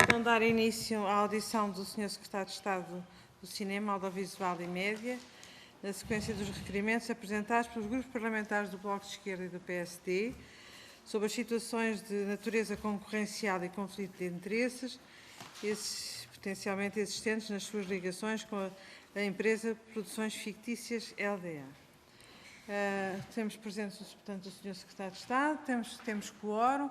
então dar início à audição do Sr. Secretário de Estado do Cinema, Audiovisual e Média, na sequência dos requerimentos apresentados pelos grupos parlamentares do Bloco de Esquerda e do PSD, sobre as situações de natureza concorrencial e conflito de interesses, esses potencialmente existentes nas suas ligações com a empresa Produções Fictícias LDA. Temos presentes, portanto, o Sr. Secretário de Estado, temos quórum,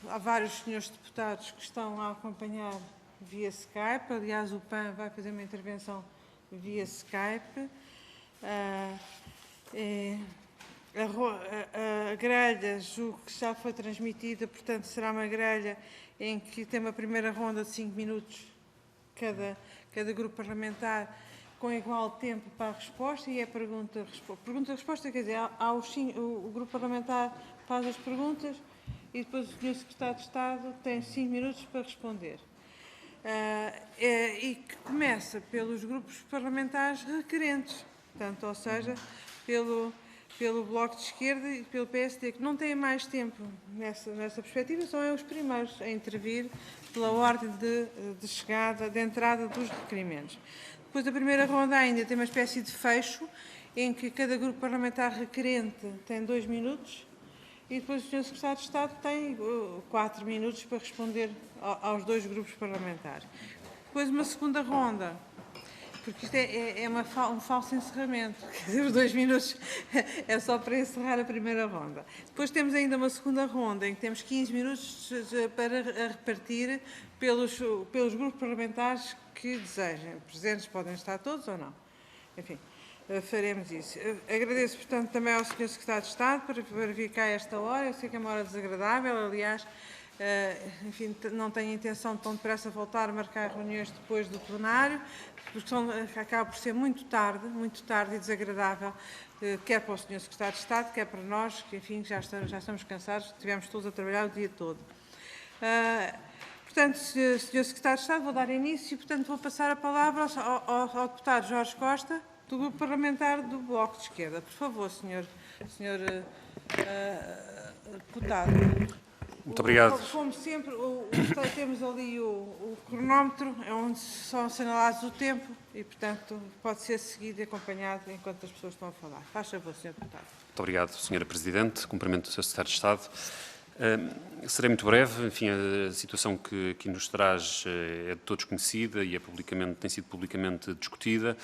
há vários senhores deputados que estão a acompanhar via Skype, aliás o PAN vai fazer uma intervenção via Skype. A grelha, julgo que já foi transmitida, portanto será uma grelha em que tem uma primeira ronda de 5 minutos cada grupo parlamentar, com igual tempo para a resposta, e é pergunta-resposta, quer dizer, o grupo parlamentar faz as perguntas e depois o Sr. Secretário de Estado tem 5 minutos para responder. E que começa pelos grupos parlamentares requerentes, portanto, ou seja, pelo Bloco de Esquerda e pelo PSD, que não têm mais tempo nessa perspectiva, são os primeiros a intervir pela ordem de chegada, de entrada dos requerimentos. Depois da primeira ronda ainda tem uma espécie de fecho, em que cada grupo parlamentar requerente tem 2 minutos e depois o Sr. Secretário de Estado tem 4 minutos para responder aos 2 grupos parlamentares. Depois uma segunda ronda, porque isto é um falso encerramento, quer dizer, os 2 minutos é só para encerrar a primeira ronda. Depois temos ainda uma segunda ronda, em que temos 15 minutos para repartir pelos grupos parlamentares que desejem. Presentes podem estar todos ou não. Enfim, faremos isso. Agradeço, portanto, também ao Sr. Secretário de Estado por vir cá a esta hora. Eu sei que é uma hora desagradável, aliás, enfim, não tenho intenção de tão depressa voltar a marcar reuniões depois do plenário, porque acaba por ser muito tarde e desagradável, quer para o Sr. Secretário de Estado, quer para nós, que enfim já estamos cansados, estivemos todos a trabalhar o dia todo. Portanto, Sr. Secretário de Estado, vou dar início e, portanto, vou passar a palavra ao deputado Jorge Costa, do Grupo Parlamentar do Bloco de Esquerda. Por favor, Sr. Deputado. Muito obrigado. Como sempre, temos ali o cronómetro, onde são assinalados o tempo e, portanto, pode ser seguido e acompanhado enquanto as pessoas estão a falar. Faz favor, Sr. Deputado. Muito obrigado, Sra. Presidente. Cumprimento o Sr. Secretário de Estado. Serei muito breve. Enfim, a situação que nos traz é de todos conhecida e tem sido publicamente discutida.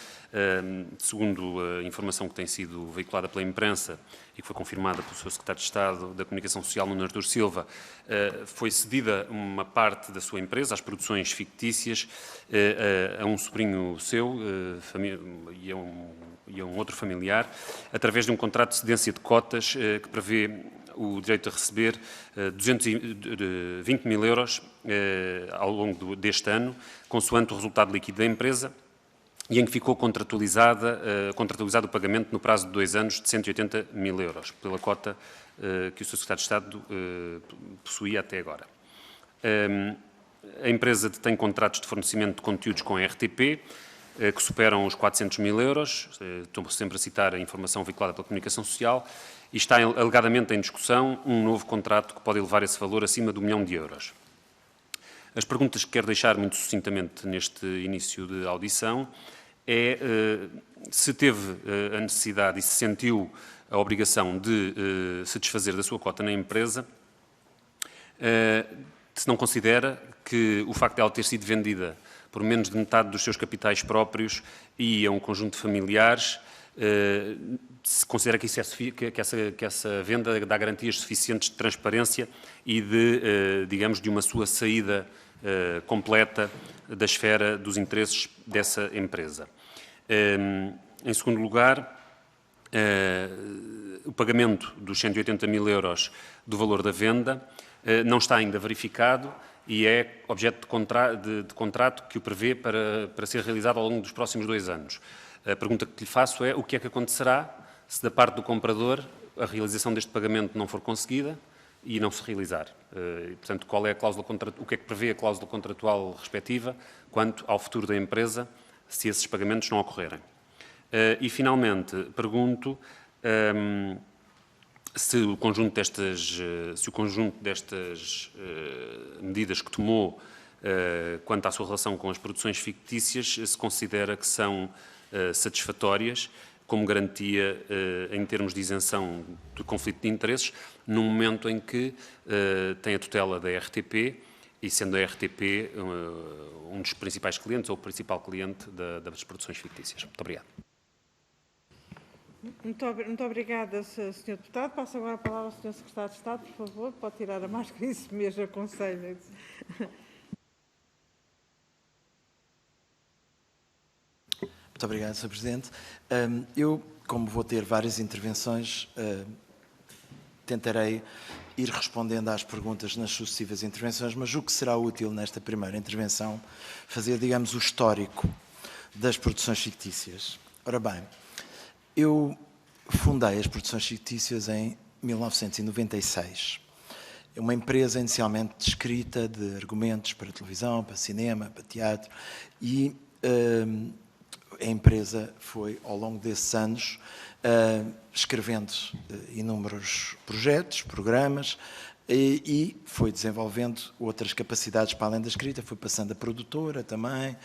Segundo a informação que tem sido veiculada pela imprensa e que foi confirmada pelo Sr. Secretário de Estado da Comunicação Social, Nuno Artur Silva, foi cedida uma parte da sua empresa, as Produções Fictícias, a um sobrinho seu e a um outro familiar, através de um contrato de cedência de cotas que prevê o direito a receber 220 mil euros ao longo deste ano, consoante o resultado líquido da empresa, e em que ficou contratualizado o pagamento no prazo de 2 anos de 180 mil euros, pela cota que o Sr. Secretário de Estado possuía até agora. A empresa detém contratos de fornecimento de conteúdos com a RTP, que superam os 400 mil euros, estou sempre a citar a informação veiculada pela Comunicação Social, e está alegadamente em discussão um novo contrato que pode elevar esse valor acima de 1 milhão de euros. As perguntas que quero deixar muito sucintamente neste início de audição é se teve a necessidade e se sentiu a obrigação de se desfazer da sua cota na empresa, se não considera que o facto de ela ter sido vendida por menos de metade dos seus capitais próprios e a um conjunto de familiares, se considera que, que essa venda dá garantias suficientes de transparência e de uma sua saída completa da esfera dos interesses dessa empresa. Em segundo lugar, o pagamento dos 180 mil euros do valor da venda não está ainda verificado e é objeto de contrato que o prevê para ser realizado ao longo dos próximos 2 anos. A pergunta que lhe faço é o que é que acontecerá se da parte do comprador a realização deste pagamento não for conseguida e não se realizar. Portanto, qual é a cláusula o que é que prevê a cláusula contratual respectiva quanto ao futuro da empresa se esses pagamentos não ocorrerem. E, finalmente, pergunto se o conjunto destas medidas que tomou quanto à sua relação com as produções fictícias se considera que são satisfatórias como garantia em termos de isenção do conflito de interesses, no momento em que tem a tutela da RTP e sendo a RTP um dos principais clientes ou o principal cliente das produções fictícias. Muito obrigado. Muito obrigada, Sr. Deputado. Passo agora a palavra ao Sr. Secretário de Estado, por favor. Pode tirar a máscara, isso mesmo, aconselho. Muito obrigado, Sr. Presidente. Eu, como vou ter várias intervenções, tentarei ir respondendo às perguntas nas sucessivas intervenções, mas o que será útil nesta primeira intervenção fazer, digamos, o histórico das produções fictícias. Ora bem, eu fundei as produções fictícias em 1996. É uma empresa inicialmente de escrita de argumentos para televisão, para cinema, para teatro, e a empresa foi, ao longo desses anos, escrevendo inúmeros projetos, programas, e foi desenvolvendo outras capacidades para além da escrita, foi passando a produtora também,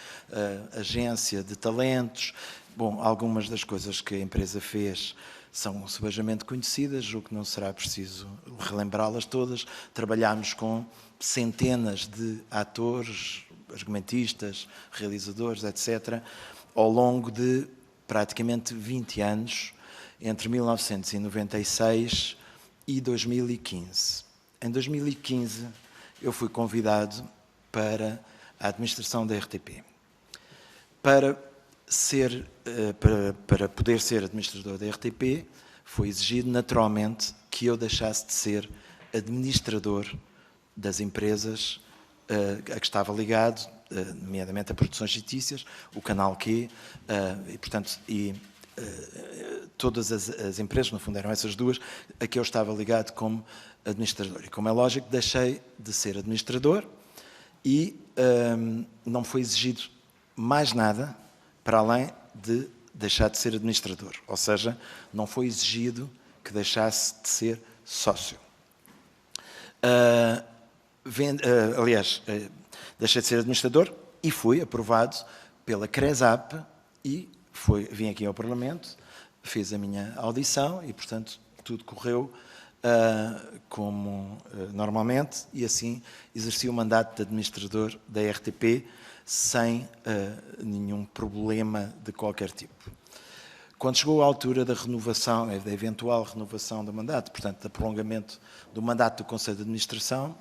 a agência de talentos. Bom, algumas das coisas que a empresa fez são subejamente conhecidas, julgo que não será preciso relembrá-las todas. Trabalhámos com centenas de atores, argumentistas, realizadores, etc., ao longo de praticamente 20 anos, entre 1996 e 2015. Em 2015, eu fui convidado para a administração da RTP. Para poder ser administrador da RTP, foi exigido naturalmente que eu deixasse de ser administrador das empresas a que estava ligado, nomeadamente a Produções Fictícias, o Canal Q, e portanto, todas as empresas, no fundo eram essas duas, a que eu estava ligado como administrador. E como é lógico, deixei de ser administrador e não foi exigido mais nada para além de deixar de ser administrador. Ou seja, não foi exigido que deixasse de ser sócio. Aliás, deixei de ser administrador e fui aprovado pela CRESAP e vim aqui ao Parlamento, fiz a minha audição e, portanto, tudo correu como normalmente e assim exerci o mandato de administrador da RTP sem nenhum problema de qualquer tipo. Quando chegou a altura da renovação, da eventual renovação do mandato, portanto, do prolongamento do mandato do Conselho de Administração,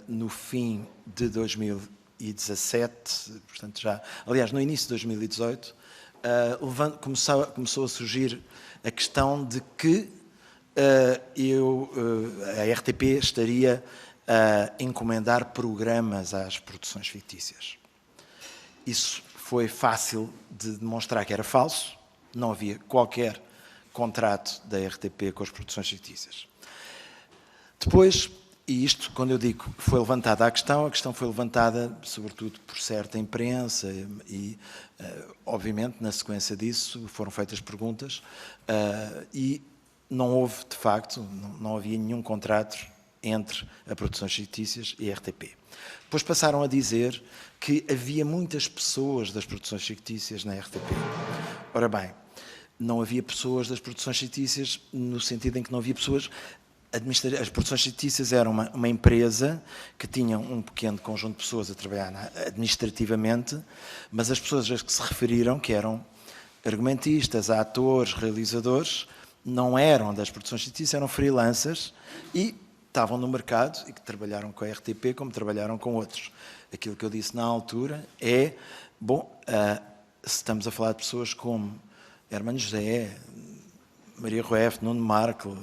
no fim de 2017, portanto já, aliás, no início de 2018, começou a surgir a questão de que a RTP estaria a encomendar programas às produções fictícias. Isso foi fácil de demonstrar que era falso, não havia qualquer contrato da RTP com as produções fictícias. Depois, e isto, quando eu digo foi levantada a questão foi levantada sobretudo por certa imprensa e, obviamente, na sequência disso foram feitas perguntas e não houve, de facto, não havia nenhum contrato entre a Produções Fictícias e a RTP. Depois passaram a dizer que havia muitas pessoas das Produções Fictícias na RTP. Ora bem, não havia pessoas das Produções Fictícias no sentido em que não havia pessoas. As Produções Fictícias eram uma empresa que tinha um pequeno conjunto de pessoas a trabalhar administrativamente, mas as pessoas a que se referiram, que eram argumentistas, atores, realizadores, não eram das Produções Fictícias, eram freelancers e estavam no mercado e que trabalharam com a RTP como trabalharam com outros. Aquilo que eu disse na altura é, bom, se estamos a falar de pessoas como Hermano José, Maria Rueff, Nuno Marco,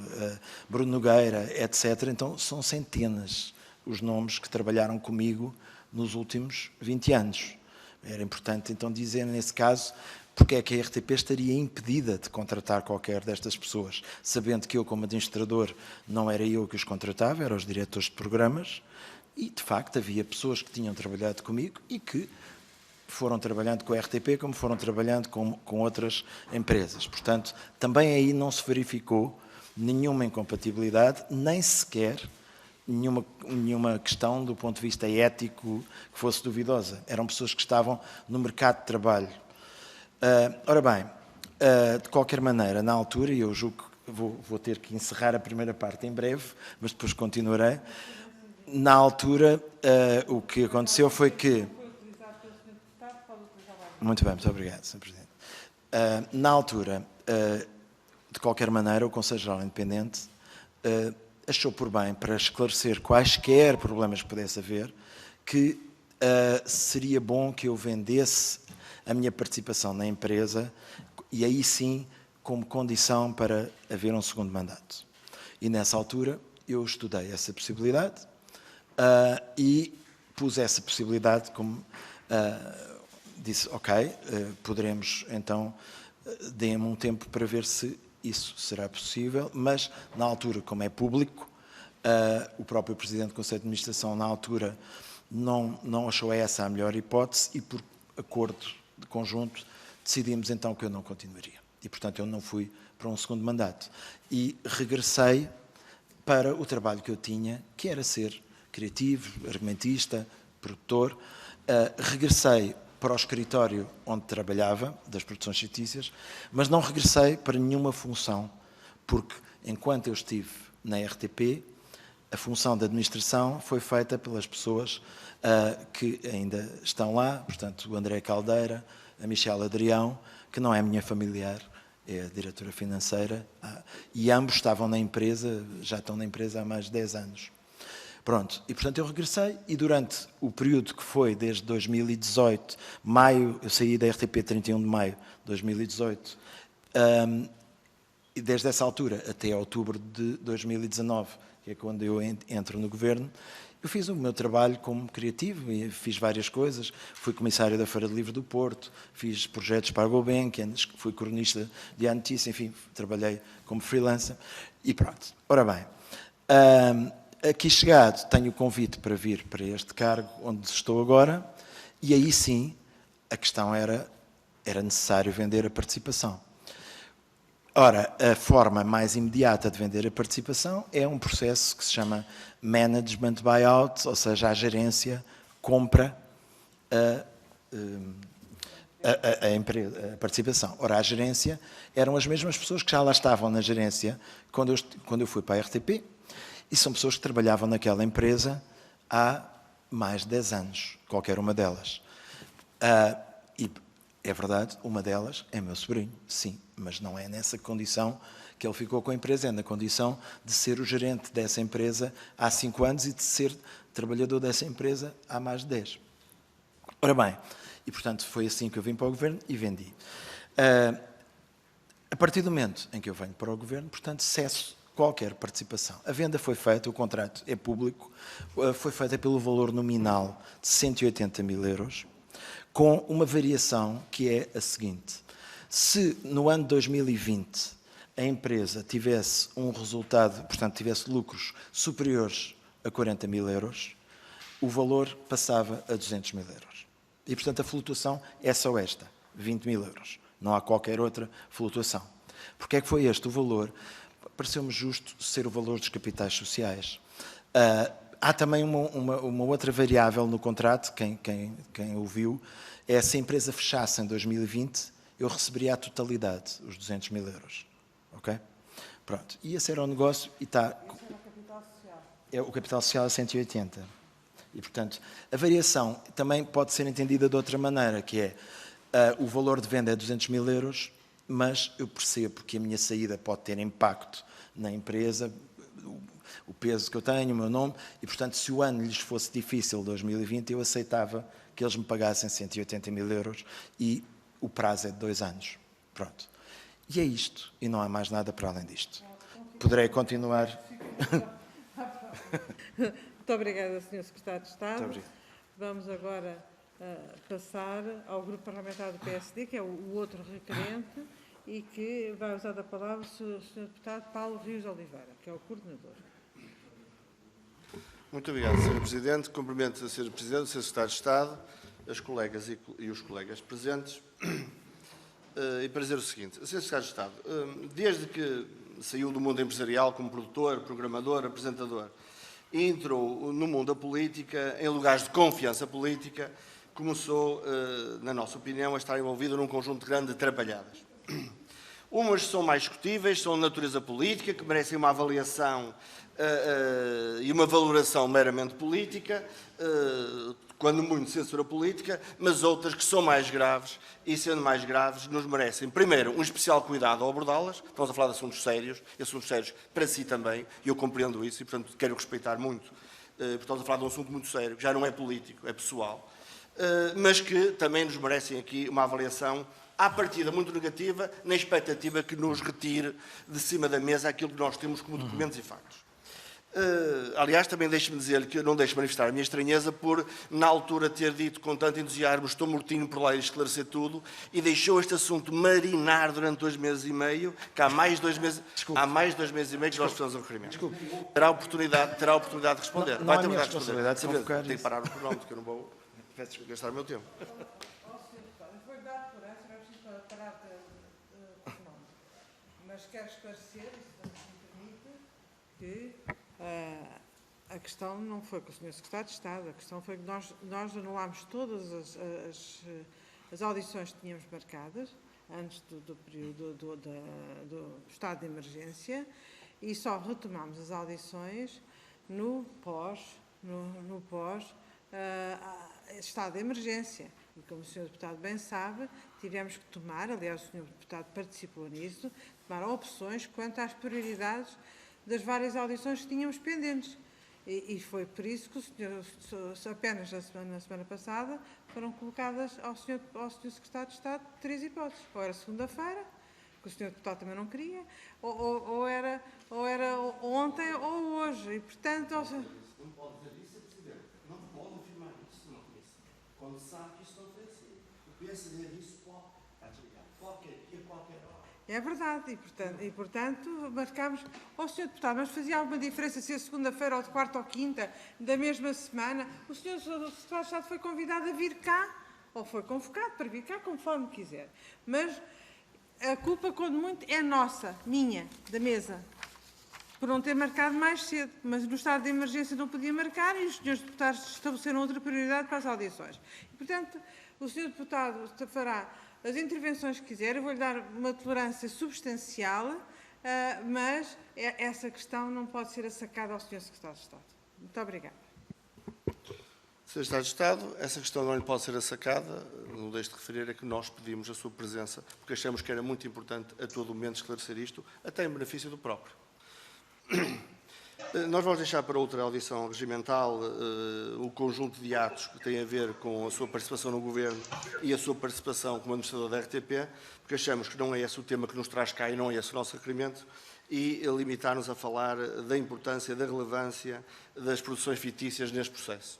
Bruno Nogueira, etc., então são centenas os nomes que trabalharam comigo nos últimos 20 anos. Era importante então dizer, nesse caso, porque é que a RTP estaria impedida de contratar qualquer destas pessoas, sabendo que eu, como administrador, não era eu que os contratava, eram os diretores de programas, e, de facto, havia pessoas que tinham trabalhado comigo e que foram trabalhando com a RTP como foram trabalhando com outras empresas. Portanto, também aí não se verificou nenhuma incompatibilidade, nem sequer nenhuma questão do ponto de vista ético que fosse duvidosa. Eram pessoas que estavam no mercado de trabalho. Ora bem, de qualquer maneira, na altura, e eu julgo que vou ter que encerrar a primeira parte em breve, mas depois continuarei. Na altura, o que aconteceu foi que... Muito bem, muito obrigado, Sr. Presidente. Na altura, de qualquer maneira, o Conselho Geral Independente achou por bem, para esclarecer quaisquer problemas que pudesse haver, que seria bom que eu vendesse a minha participação na empresa e aí sim como condição para haver um segundo mandato. E nessa altura eu estudei essa possibilidade e pus essa possibilidade como... disse, ok, poderemos então, dê-me um tempo para ver se isso será possível, mas na altura, como é público, o próprio Presidente do Conselho de Administração na altura não achou essa a melhor hipótese e por acordo de conjunto decidimos então que eu não continuaria. E portanto eu não fui para um segundo mandato. E regressei para o trabalho que eu tinha, que era ser criativo, argumentista, produtor. Regressei para o escritório onde trabalhava, das produções fictícias, mas não regressei para nenhuma função, porque enquanto eu estive na RTP, a função de administração foi feita pelas pessoas que ainda estão lá, portanto, o André Caldeira, a Michelle Adrião, que não é minha familiar, é a diretora financeira, e ambos estavam na empresa, já estão na empresa há mais de 10 anos. Pronto, e portanto eu regressei e durante o período que foi desde 2018, maio, eu saí da RTP 31 de maio de 2018, e desde essa altura até outubro de 2019, que é quando eu entro no governo, eu fiz o meu trabalho como criativo e fiz várias coisas. Fui comissário da Feira de Livro do Porto, fiz projetos para a Gulbenkian, fui cronista de A Notícia, enfim, trabalhei como freelancer e pronto. Ora bem, aqui chegado tenho o convite para vir para este cargo onde estou agora e aí sim a questão era necessário vender a participação. Ora, a forma mais imediata de vender a participação é um processo que se chama Management Buyout, ou seja, a gerência compra a empresa, a participação. Ora, a gerência eram as mesmas pessoas que já lá estavam na gerência quando eu fui para a RTP e são pessoas que trabalhavam naquela empresa há mais de 10 anos, qualquer uma delas. E é verdade, uma delas é meu sobrinho, sim, mas não é nessa condição que ele ficou com a empresa, é na condição de ser o gerente dessa empresa há 5 anos e de ser trabalhador dessa empresa há mais de 10. Ora bem, e portanto foi assim que eu vim para o governo e vendi. A partir do momento em que eu venho para o governo, portanto, cesso qualquer participação. A venda foi feita, o contrato é público, foi feita pelo valor nominal de 180 mil euros, com uma variação que é a seguinte. Se no ano de 2020 a empresa tivesse um resultado, portanto tivesse lucros superiores a 40 mil euros, o valor passava a 200 mil euros. E portanto a flutuação é só esta, 20 mil euros. Não há qualquer outra flutuação. Porque é que foi este o valor? Pareceu-me justo ser o valor dos capitais sociais. Há também uma outra variável no contrato, quem ouviu, é se a empresa fechasse em 2020, eu receberia a totalidade, os 200 mil euros. Ok? Pronto. E esse era o negócio e está... Esse era o capital social. O capital social é 180. E, portanto, a variação também pode ser entendida de outra maneira, que é o valor de venda é 200 mil euros, mas eu percebo que a minha saída pode ter impacto na empresa, o peso que eu tenho, o meu nome, e, portanto, se o ano lhes fosse difícil, 2020, eu aceitava que eles me pagassem 180 mil euros e o prazo é de 2 anos. Pronto. E é isto, e não há mais nada para além disto. Poderei continuar. Muito obrigada, Sr. Secretário de Estado. Muito obrigado. Vamos agora passar ao Grupo Parlamentar do PSD, que é o outro requerente, e que vai usar a palavra o Sr. Deputado Paulo Rios de Oliveira, que é o coordenador. Muito obrigado, Sr. Presidente. Cumprimento a Sr. Presidente, o Sr. Secretário de Estado, as colegas e os colegas presentes. E para dizer o seguinte, Sr. Secretário de Estado, desde que saiu do mundo empresarial como produtor, programador, apresentador, e entrou no mundo da política, em lugares de confiança política, começou, na nossa opinião, a estar envolvido num conjunto grande de atrapalhadas. Umas são mais discutíveis, são de natureza política, que merecem uma avaliação e uma valoração meramente política, quando muito censura política, mas outras que são mais graves, e sendo mais graves, nos merecem, primeiro, um especial cuidado ao abordá-las. Estamos a falar de assuntos sérios para si também, e eu compreendo isso, e portanto quero respeitar muito, porque estamos a falar de um assunto muito sério, que já não é político, é pessoal, mas que também nos merecem aqui uma avaliação à partida muito negativa, na expectativa que nos retire de cima da mesa aquilo que nós temos como documentos e factos. Aliás, também deixe-me dizer que eu não deixo manifestar a minha estranheza por, na altura, ter dito com tanto entusiasmo, estou mortinho por lá e esclarecer tudo, e deixou este assunto marinar durante 2 meses e meio, que há mais de 2 meses, e meio que nós precisamos do requerimento. Terá oportunidade de responder. Não Vai é ter minha oportunidade de responder. responsabilidade convocar Tem que isso. parar o cronómetro, que eu não vou gastar o meu tempo. Mas quero esclarecer, se me permite, que a questão não foi com o Sr. Secretário de Estado, a questão foi que nós anulámos todas as audições que tínhamos marcadas antes do período do estado de emergência e só retomámos as audições no pós estado de emergência. E como o Sr. Deputado bem sabe, tivemos que tomar, aliás o Sr. Deputado participou nisso, tomar opções quanto às prioridades das várias audições que tínhamos pendentes. E foi por isso que apenas na semana passada foram colocadas ao Sr. Secretário de Estado 3 hipóteses. Ou era segunda-feira, que o Sr. Deputado também não queria, ou era ontem ou hoje. E, portanto... Não pode dizer isso, Presidente. Não pode afirmar isso, não disse. Quando sabe que isso não foi assim. O PSD disse qualquer hora. É verdade, e portanto marcámos ao Sr. Deputado, mas fazia alguma diferença se é segunda-feira ou de quarta ou quinta da mesma semana? O Sr. Secretário de Estado foi convidado a vir cá, ou foi convocado para vir cá, conforme quiser. Mas a culpa, quando muito, é nossa, minha, da mesa, por não ter marcado mais cedo. Mas no estado de emergência não podia marcar e os senhores deputados estabeleceram outra prioridade para as audições. E, portanto, o Sr. Deputado fará as intervenções que quiser, eu vou-lhe dar uma tolerância substancial, mas essa questão não pode ser assacada ao Sr. Secretário de Estado. Muito obrigada. Sr. Secretário de Estado, essa questão não lhe pode ser assacada, não deixo de referir a que nós pedimos a sua presença, porque achamos que era muito importante a todo momento esclarecer isto, até em benefício do próprio. Nós vamos deixar para outra audição regimental o conjunto de atos que têm a ver com a sua participação no Governo e a sua participação como administrador da RTP, porque achamos que não é esse o tema que nos traz cá e não é esse o nosso requerimento, e limitar-nos a falar da importância, da relevância das produções fictícias neste processo.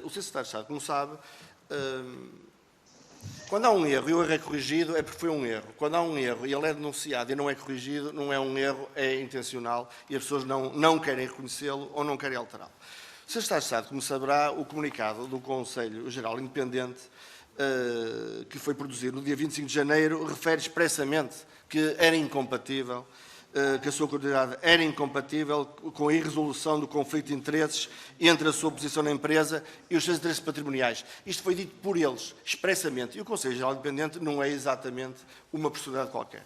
O Sr. Secretário de Estado, como sabe, quando há um erro e o erro é corrigido, é porque foi um erro. Quando há um erro e ele é denunciado e não é corrigido, não é um erro, é intencional e as pessoas não querem reconhecê-lo ou não querem alterá-lo. O Sr. Secretário de Estado, como saberá, o comunicado do Conselho Geral Independente, que foi produzido no dia 25 de janeiro, refere expressamente que era incompatível, que a sua candidatura era incompatível com a irresolução do conflito de interesses entre a sua posição na empresa e os seus interesses patrimoniais. Isto foi dito por eles, expressamente, e o Conselho Geral Independente não é exatamente uma personalidade qualquer.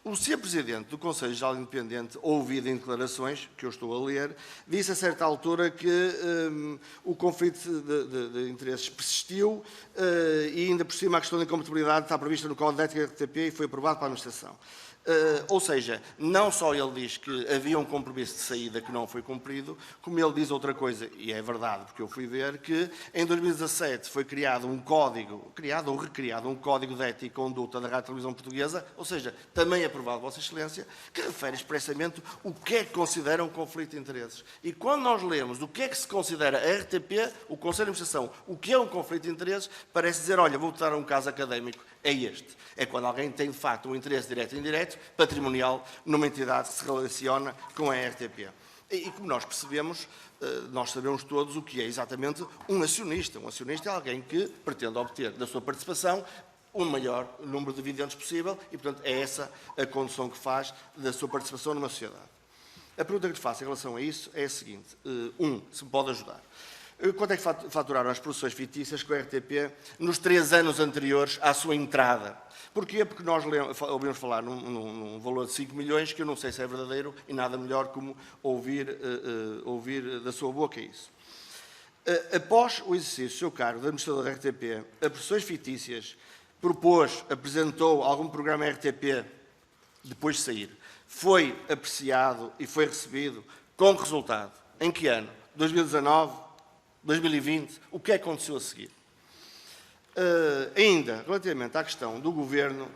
O Sr. Presidente do Conselho Geral Independente, ouvido em declarações, que eu estou a ler, disse a certa altura que o conflito de interesses persistiu e ainda por cima a questão da incompatibilidade está prevista no Código de Ética da RTP e foi aprovado para a Administração. Ou seja, não só ele diz que havia um compromisso de saída que não foi cumprido, como ele diz outra coisa, e é verdade, porque eu fui ver, que em 2017 foi criado um código, criado ou recriado um código de ética e conduta da Rádio e Televisão Portuguesa, ou seja, também aprovado, Vossa Excelência, que refere expressamente o que é que considera um conflito de interesses. E quando nós lemos o que é que se considera a RTP, o Conselho de Administração, o que é um conflito de interesses, parece dizer, olha, vou dar um caso académico, é este. É quando alguém tem, de facto, um interesse direto e indireto, patrimonial, numa entidade que se relaciona com a RTP. E como nós percebemos, nós sabemos todos o que é exatamente um acionista. Um acionista é alguém que pretende obter da sua participação o maior número de dividendos possível e, portanto, é essa a condução que faz da sua participação numa sociedade. A pergunta que lhe faço em relação a isso é a seguinte. Se me pode ajudar. Quanto é que faturaram as produções fictícias com a RTP nos 3 anos anteriores à sua entrada? Porquê? Porque nós ouvimos falar num valor de 5 milhões, que eu não sei se é verdadeiro, e nada melhor como ouvir da sua boca isso. Após o exercício do seu cargo de administrador da RTP, a produções fictícias apresentou algum programa RTP depois de sair, foi apreciado e foi recebido com que resultado? Em que ano? 2019? 2020? O que é que aconteceu a seguir? Ainda, relativamente à questão do Governo,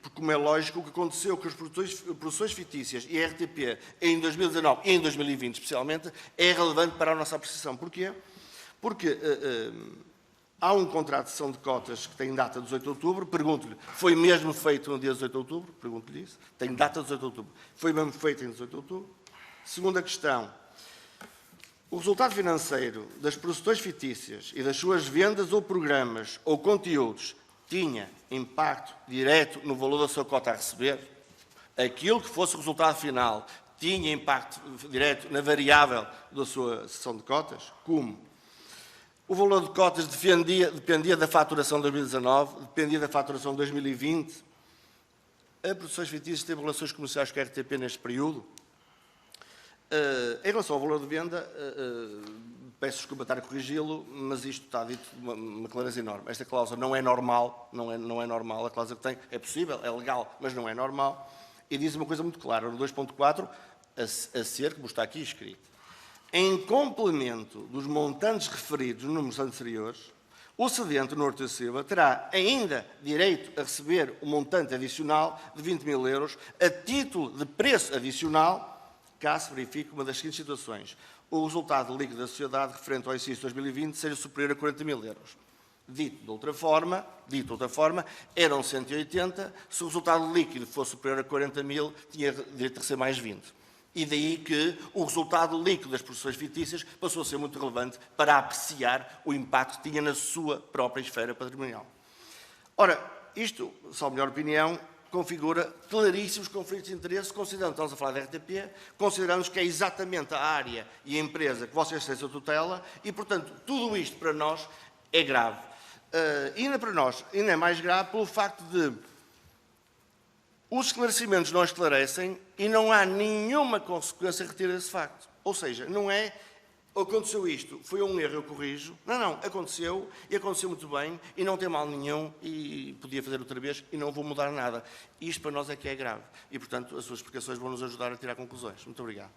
porque como é lógico, o que aconteceu com as produções fictícias e a RTP em 2019 e em 2020 especialmente, é relevante para a nossa apreciação. Porquê? Porque há um contrato de cessão de cotas que tem data de 18 de outubro, pergunto-lhe, foi mesmo feito no dia 18 de outubro? Pergunto-lhe isso, tem data de 18 de outubro. Foi mesmo feito em 18 de outubro? Segunda questão. O resultado financeiro das produções fictícias e das suas vendas ou programas ou conteúdos tinha impacto direto no valor da sua cota a receber? Aquilo que fosse o resultado final tinha impacto direto na variável da sua cessão de cotas? Como? O valor de cotas dependia da faturação de 2019, dependia da faturação de 2020. A produções fictícias teve relações comerciais com a RTP neste período? Em relação ao valor de venda, peço desculpa estar a corrigi-lo, mas isto está dito de uma clareza enorme. Esta cláusula não é normal, não é normal, a cláusula que tem é possível, é legal, mas não é normal. E diz uma coisa muito clara, no 2.4, a ser, como está aqui escrito, em complemento dos montantes referidos nos números anteriores, o cedente, no Hortêncio Silva, terá ainda direito a receber um montante adicional de 20 mil euros a título de preço adicional, caso se verifique uma das seguintes situações. O resultado líquido da sociedade referente ao exercício 2020 seja superior a 40 mil euros. Dito de outra forma, eram 180, se o resultado líquido fosse superior a 40 mil, tinha direito a receber mais 20. E daí que o resultado líquido das produções fictícias passou a ser muito relevante para apreciar o impacto que tinha na sua própria esfera patrimonial. Ora, isto, só a melhor opinião, configura claríssimos conflitos de interesse, considerando que estamos a falar da RTP, considerando que é exatamente a área e a empresa que vocês têm a sua tutela e, portanto, tudo isto para nós é grave. Ainda para nós, ainda é mais grave pelo facto de os esclarecimentos não esclarecem e não há nenhuma consequência a retirar desse facto. Ou seja, não é aconteceu isto, foi um erro, eu corrijo. Não, aconteceu, e aconteceu muito bem, e não tem mal nenhum, e podia fazer outra vez, e não vou mudar nada. Isto para nós é que é grave. E, portanto, as suas explicações vão nos ajudar a tirar conclusões. Muito obrigado.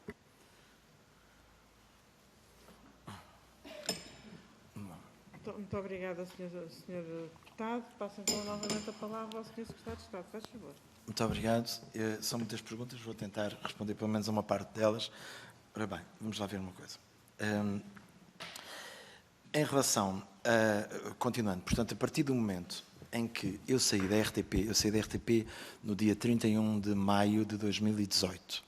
Muito obrigada, Sr. Deputado. Passo então novamente a palavra ao Sr. Secretário de Estado. Faz favor. Muito obrigado. São muitas perguntas, vou tentar responder pelo menos a uma parte delas. Ora bem, vamos lá ver uma coisa. Em relação a... Continuando, portanto, a partir do momento em que eu saí da RTP no dia 31 de maio de 2018.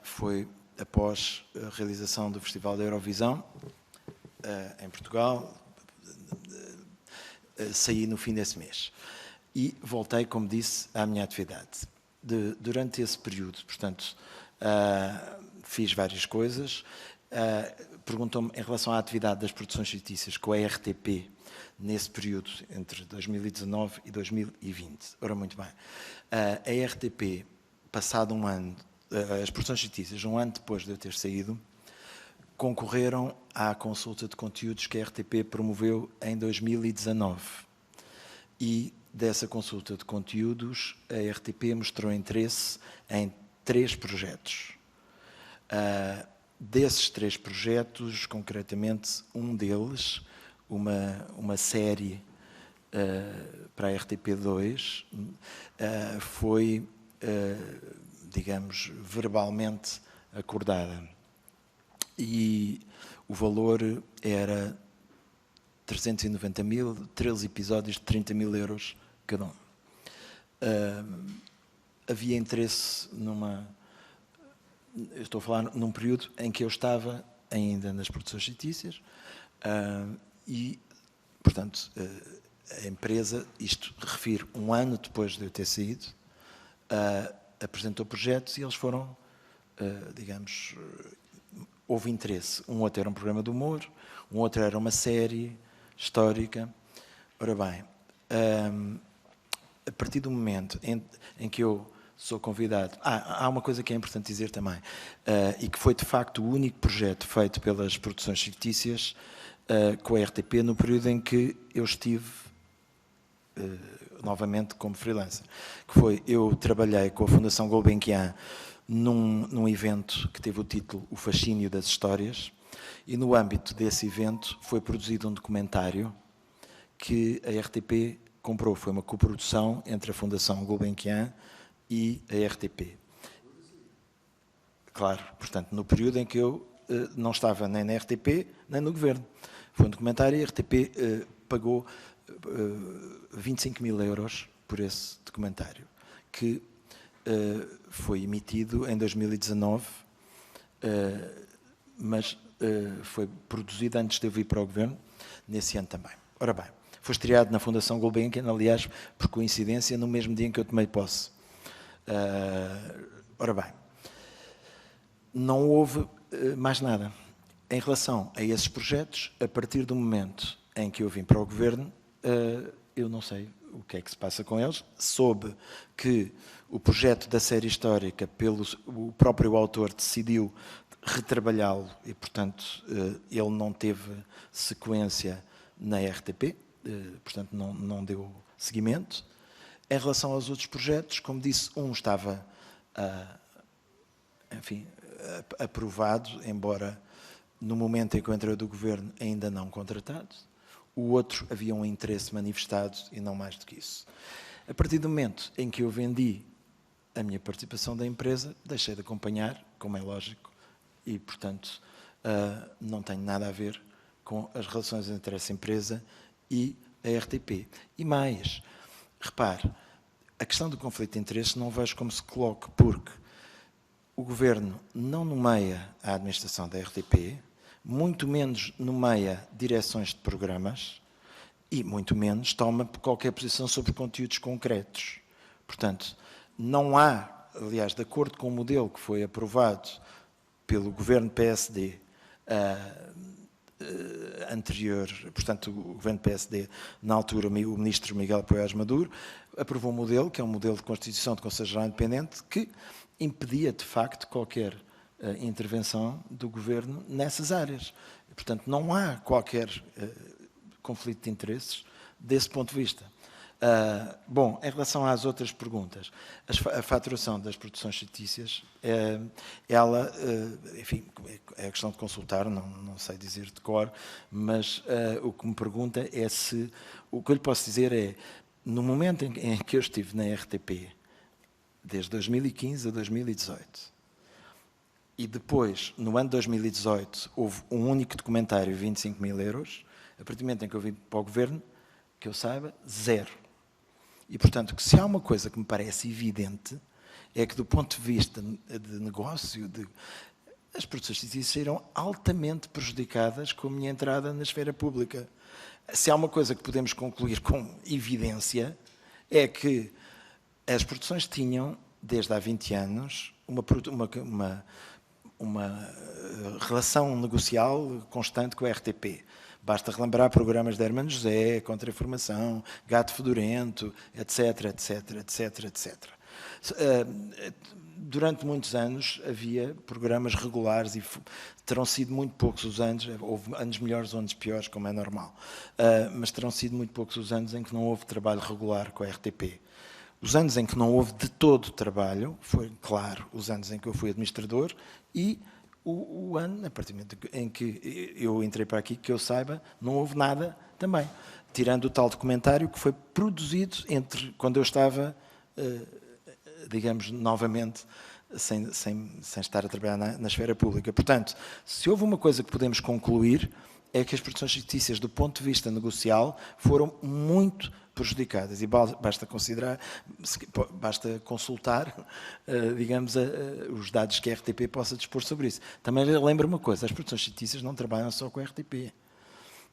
Foi após a realização do Festival da Eurovisão, em Portugal. Saí no fim desse mês. E voltei, como disse, à minha atividade. Durante esse período, portanto, fiz várias coisas. Perguntou-me em relação à atividade das produções fictícias com a RTP nesse período entre 2019 e 2020. Ora, muito bem. A RTP, passado um ano, as produções fictícias, um ano depois de eu ter saído, concorreram à consulta de conteúdos que a RTP promoveu em 2019. E dessa consulta de conteúdos, a RTP mostrou interesse em 3 projetos. Desses 3 projetos, concretamente, um deles, uma série para a RTP2, foi, digamos, verbalmente acordada. E o valor era 390 mil, 13 episódios de 30 mil euros cada um. Havia interesse eu estou a falar num período em que eu estava ainda nas produções fictícias e, portanto, a empresa, isto refiro, um ano depois de eu ter saído, apresentou projetos e eles foram, digamos, houve interesse. Um outro era um programa de humor, um outro era uma série histórica. Ora bem, a partir do momento em que eu sou convidado... há uma coisa que é importante dizer também, e que foi de facto o único projeto feito pelas produções fictícias com a RTP no período em que eu estive novamente como freelancer, que foi, eu trabalhei com a Fundação Gulbenkian num evento que teve o título O Fascínio das Histórias, e no âmbito desse evento foi produzido um documentário que a RTP comprou. Foi uma coprodução entre a Fundação Gulbenkian e a RTP. Claro, portanto, no período em que eu não estava nem na RTP, nem no Governo. Foi um documentário e a RTP pagou 25 mil euros por esse documentário, que foi emitido em 2019, mas foi produzido antes de eu vir para o Governo, nesse ano também. Ora bem, foi estreado na Fundação Gulbenkian, aliás, por coincidência, no mesmo dia em que eu tomei posse. Ora bem, não houve mais nada. Em relação a esses projetos, a partir do momento em que eu vim para o Governo, eu não sei o que é que se passa com eles. Soube que o projeto da série histórica, o próprio autor decidiu retrabalhá-lo e, portanto, ele não teve sequência na RTP, portanto, não deu seguimento. Em relação aos outros projetos, como disse, um estava, enfim, aprovado, embora no momento em que eu entrei do Governo ainda não contratado. O outro havia um interesse manifestado e não mais do que isso. A partir do momento em que eu vendi a minha participação da empresa, deixei de acompanhar, como é lógico, e, portanto, não tenho nada a ver com as relações entre essa empresa e a RTP. E mais, repare, a questão do conflito de interesses não vejo como se coloque, porque o Governo não nomeia a administração da RTP, muito menos nomeia direções de programas e muito menos toma qualquer posição sobre conteúdos concretos. Portanto, não há, aliás, de acordo com o modelo que foi aprovado pelo Governo PSD anterior, portanto, o Governo PSD, na altura, o Ministro Miguel Poiás Maduro, aprovou um modelo, que é um modelo de constituição de Conselho Geral Independente, que impedia, de facto, qualquer intervenção do Governo nessas áreas. Portanto, não há qualquer conflito de interesses desse ponto de vista. Bom, em relação às outras perguntas, a faturação das produções fictícias, ela, enfim, é questão de consultar, não sei dizer de cor, mas o que me pergunta é se, o que eu lhe posso dizer é, no momento em que eu estive na RTP, desde 2015 a 2018, e depois, no ano de 2018, houve um único documentário, 25 mil euros, a partir do momento em que eu vim para o Governo, que eu saiba, zero. E, portanto, que se há uma coisa que me parece evidente, é que do ponto de vista de negócio, as produções fictícias serão altamente prejudicadas com a minha entrada na esfera pública. Se há uma coisa que podemos concluir com evidência, é que as produções tinham, desde há 20 anos, uma relação negocial constante com a RTP. Basta relembrar programas de Hermano José, Contra-Informação, Gato Fedorento, etc, etc, etc, etc. Durante muitos anos havia programas regulares e terão sido muito poucos os anos, houve anos melhores ou anos piores, como é normal, mas terão sido muito poucos os anos em que não houve trabalho regular com a RTP. Os anos em que não houve de todo trabalho, foi, claro, os anos em que eu fui administrador e o ano, a partir do momento em que eu entrei para aqui, que eu saiba, não houve nada também. Tirando o tal documentário que foi produzido entre quando eu estava, digamos, novamente, sem estar a trabalhar na esfera pública. Portanto, se houve uma coisa que podemos concluir, é que as produções fictícias, do ponto de vista negocial, foram muito prejudicadas. E basta consultar, digamos, os dados que a RTP possa dispor sobre isso. Também lembro uma coisa, as produções fictícias não trabalham só com a RTP.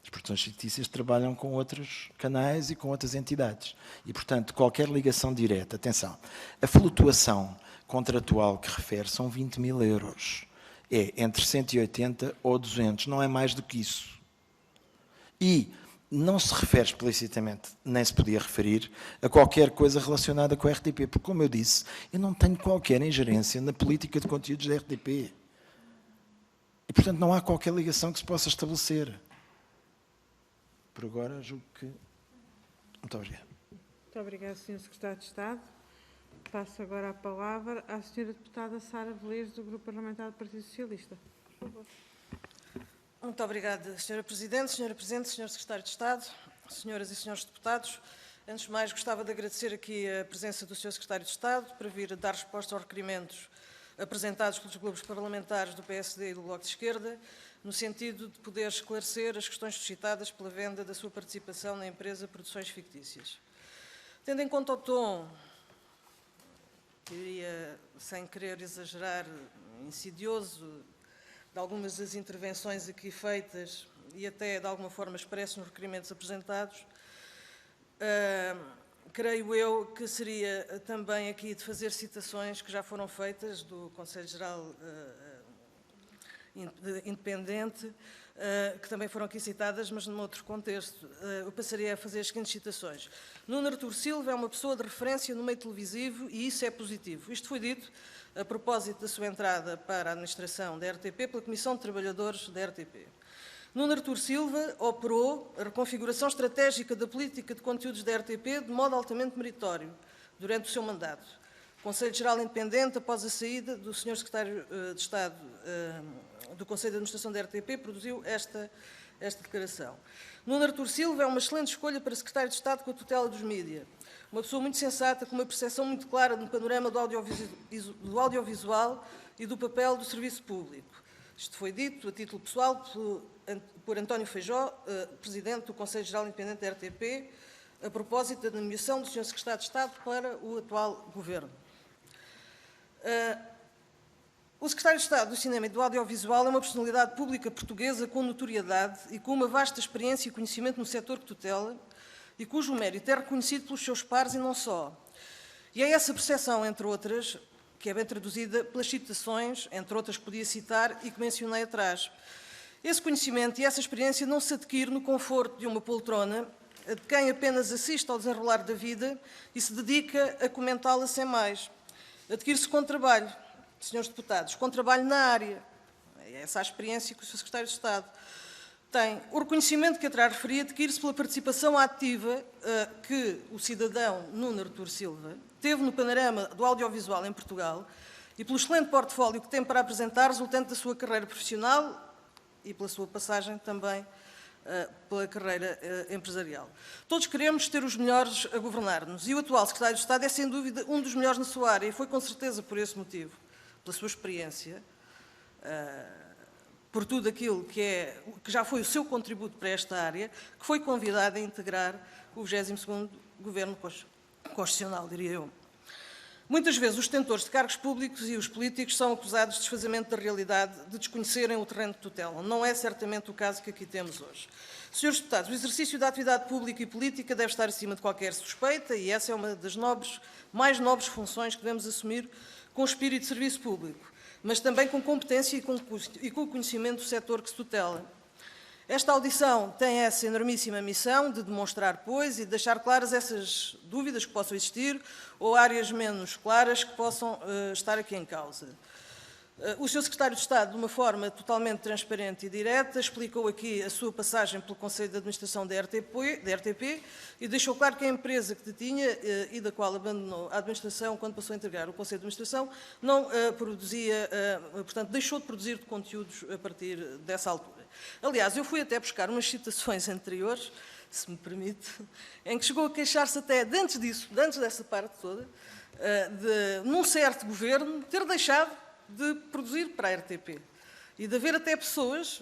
As produções fictícias trabalham com outros canais e com outras entidades. E, portanto, qualquer ligação direta, atenção, a flutuação contratual que refere são 20.000 euros. É entre 180 ou 200, não é mais do que isso. E não se refere explicitamente, nem se podia referir, a qualquer coisa relacionada com a RTP, porque, como eu disse, eu não tenho qualquer ingerência na política de conteúdos da RTP. E, portanto, não há qualquer ligação que se possa estabelecer. Por agora, julgo que... Muito obrigado. Muito obrigada, Sr. Secretário de Estado. Passo agora a palavra à Sra. Deputada Sara Velez, do Grupo Parlamentar do Partido Socialista. Por favor. Muito obrigada, Sra. Presidente, Sr. Secretário de Estado, Senhoras e Senhores Deputados. Antes de mais, gostava de agradecer aqui a presença do Sr. Secretário de Estado para vir dar resposta aos requerimentos apresentados pelos grupos parlamentares do PSD e do Bloco de Esquerda, no sentido de poder esclarecer as questões suscitadas pela venda da sua participação na empresa Produções Fictícias. Tendo em conta o tom, diria, sem querer exagerar, insidioso, de algumas das intervenções aqui feitas e até de alguma forma expresso nos requerimentos apresentados, creio eu que seria também aqui de fazer citações que já foram feitas do Conselho Geral Independente, que também foram aqui citadas, mas num outro contexto. Eu passaria a fazer as seguintes citações. Nuno Artur Silva é uma pessoa de referência no meio televisivo e isso é positivo. Isto foi dito a propósito da sua entrada para a administração da RTP pela Comissão de Trabalhadores da RTP. Nuno Artur Silva operou a reconfiguração estratégica da política de conteúdos da RTP de modo altamente meritório durante o seu mandato. O Conselho Geral Independente, após a saída do Sr. Secretário de Estado do Conselho de Administração da RTP, produziu esta declaração. Nuno Artur Silva é uma excelente escolha para Secretário de Estado com a tutela dos mídia. Uma pessoa muito sensata, com uma percepção muito clara no panorama do audiovisual e do papel do serviço público. Isto foi dito, a título pessoal, por António Feijó, Presidente do Conselho Geral Independente da RTP, a propósito da nomeação do Sr. Secretário de Estado para o atual Governo. O Secretário de Estado do Cinema e do Audiovisual é uma personalidade pública portuguesa com notoriedade e com uma vasta experiência e conhecimento no setor que tutela e cujo mérito é reconhecido pelos seus pares e não só. E é essa percepção, entre outras, que é bem traduzida pelas citações, entre outras que podia citar e que mencionei atrás. Esse conhecimento e essa experiência não se adquire no conforto de uma poltrona, de quem apenas assiste ao desenrolar da vida e se dedica a comentá-la sem mais. Adquire-se com trabalho, senhores deputados, com trabalho na área. É essa a experiência que o Sr. Secretário de Estado tem. O reconhecimento que atrás referi adquire-se pela participação ativa que o cidadão Nuno Artur Silva teve no panorama do audiovisual em Portugal e pelo excelente portfólio que tem para apresentar, resultante da sua carreira profissional e pela sua passagem também pela carreira empresarial. Todos queremos ter os melhores a governar-nos e o atual Secretário de Estado é, sem dúvida, um dos melhores na sua área e foi com certeza por esse motivo, pela sua experiência, por tudo aquilo que já foi o seu contributo para esta área, que foi convidado a integrar o 22º Governo Constitucional, diria eu. Muitas vezes os detentores de cargos públicos e os políticos são acusados de desfazamento da realidade, de desconhecerem o terreno de tutela. Não é certamente o caso que aqui temos hoje. Senhores deputados, o exercício da atividade pública e política deve estar acima de qualquer suspeita e essa é uma das mais nobres funções que devemos assumir com espírito de serviço público, mas também com competência e com conhecimento do setor que se tutela. Esta audição tem essa enormíssima missão de demonstrar, pois, e de deixar claras essas dúvidas que possam existir ou áreas menos claras que possam estar aqui em causa. O Sr. Secretário de Estado, de uma forma totalmente transparente e direta, explicou aqui a sua passagem pelo Conselho de Administração da RTP e deixou claro que a empresa que detinha e da qual abandonou a administração quando passou a integrar o Conselho de Administração não produzia, portanto, deixou de produzir conteúdos a partir dessa altura. Aliás, eu fui até buscar umas citações anteriores, se me permite, em que chegou a queixar-se até, de antes disso, de antes dessa parte toda, de, num certo governo, ter deixado de produzir para a RTP e de haver até pessoas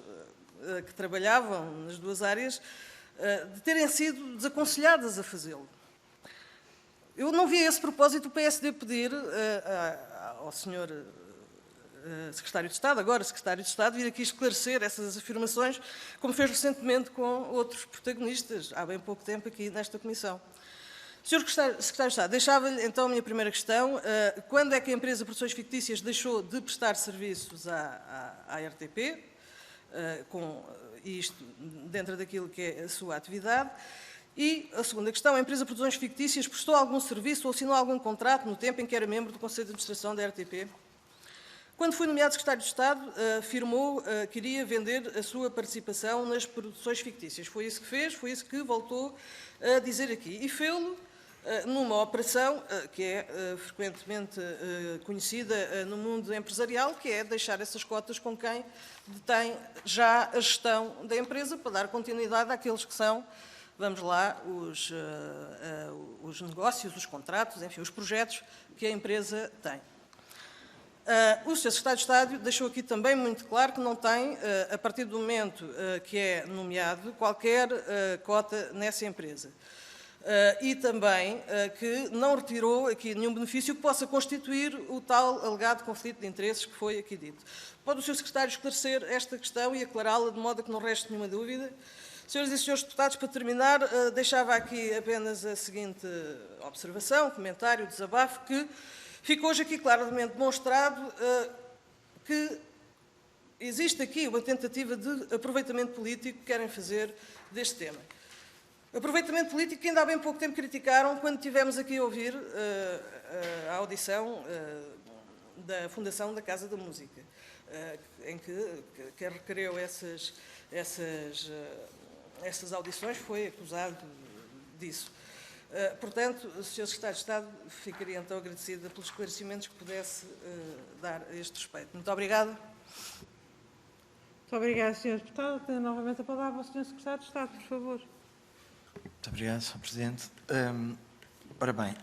que trabalhavam nas duas áreas de terem sido desaconselhadas a fazê-lo. Eu não vi a esse propósito o PSD pedir ao Sr. Secretário de Estado, agora Secretário de Estado, vir aqui esclarecer essas afirmações, como fez recentemente com outros protagonistas, há bem pouco tempo aqui nesta Comissão. Sr. Secretário de Estado, deixava-lhe então a minha primeira questão. Quando é que a empresa de Produções Fictícias deixou de prestar serviços à RTP, com isto dentro daquilo que é a sua atividade? E a segunda questão, a empresa de Produções Fictícias prestou algum serviço ou assinou algum contrato no tempo em que era membro do Conselho de Administração da RTP? Quando foi nomeado Secretário de Estado, afirmou que iria vender a sua participação nas produções fictícias. Foi isso que fez, foi isso que voltou a dizer aqui. E fê-lo numa operação que é frequentemente conhecida no mundo empresarial, que é deixar essas cotas com quem detém já a gestão da empresa, para dar continuidade àqueles que são, vamos lá, os negócios, os contratos, enfim, os projetos que a empresa tem. O Sr. Secretário de Estado deixou aqui também muito claro que não tem, a partir do momento que é nomeado, qualquer cota nessa empresa. E também que não retirou aqui nenhum benefício que possa constituir o tal alegado conflito de interesses que foi aqui dito. Pode o Sr. Secretário esclarecer esta questão e aclará-la de modo a que não reste nenhuma dúvida? Senhoras e senhores deputados, para terminar, deixava aqui apenas a seguinte observação, comentário, desabafo, que ficou hoje aqui claramente demonstrado que existe aqui uma tentativa de aproveitamento político que querem fazer deste tema. Aproveitamento político que ainda há bem pouco tempo criticaram quando tivemos aqui a ouvir a audição da Fundação da Casa da Música, em que requereu essas audições, foi acusado disso. Portanto, o Sr. Secretário de Estado, ficaria então agradecida pelos esclarecimentos que pudesse dar a este respeito. Muito obrigada. Muito obrigada, Sr. Deputado. Tenho novamente a palavra ao Sr. Secretário de Estado, por favor. Muito obrigado, Sr. Presidente. Ora bem,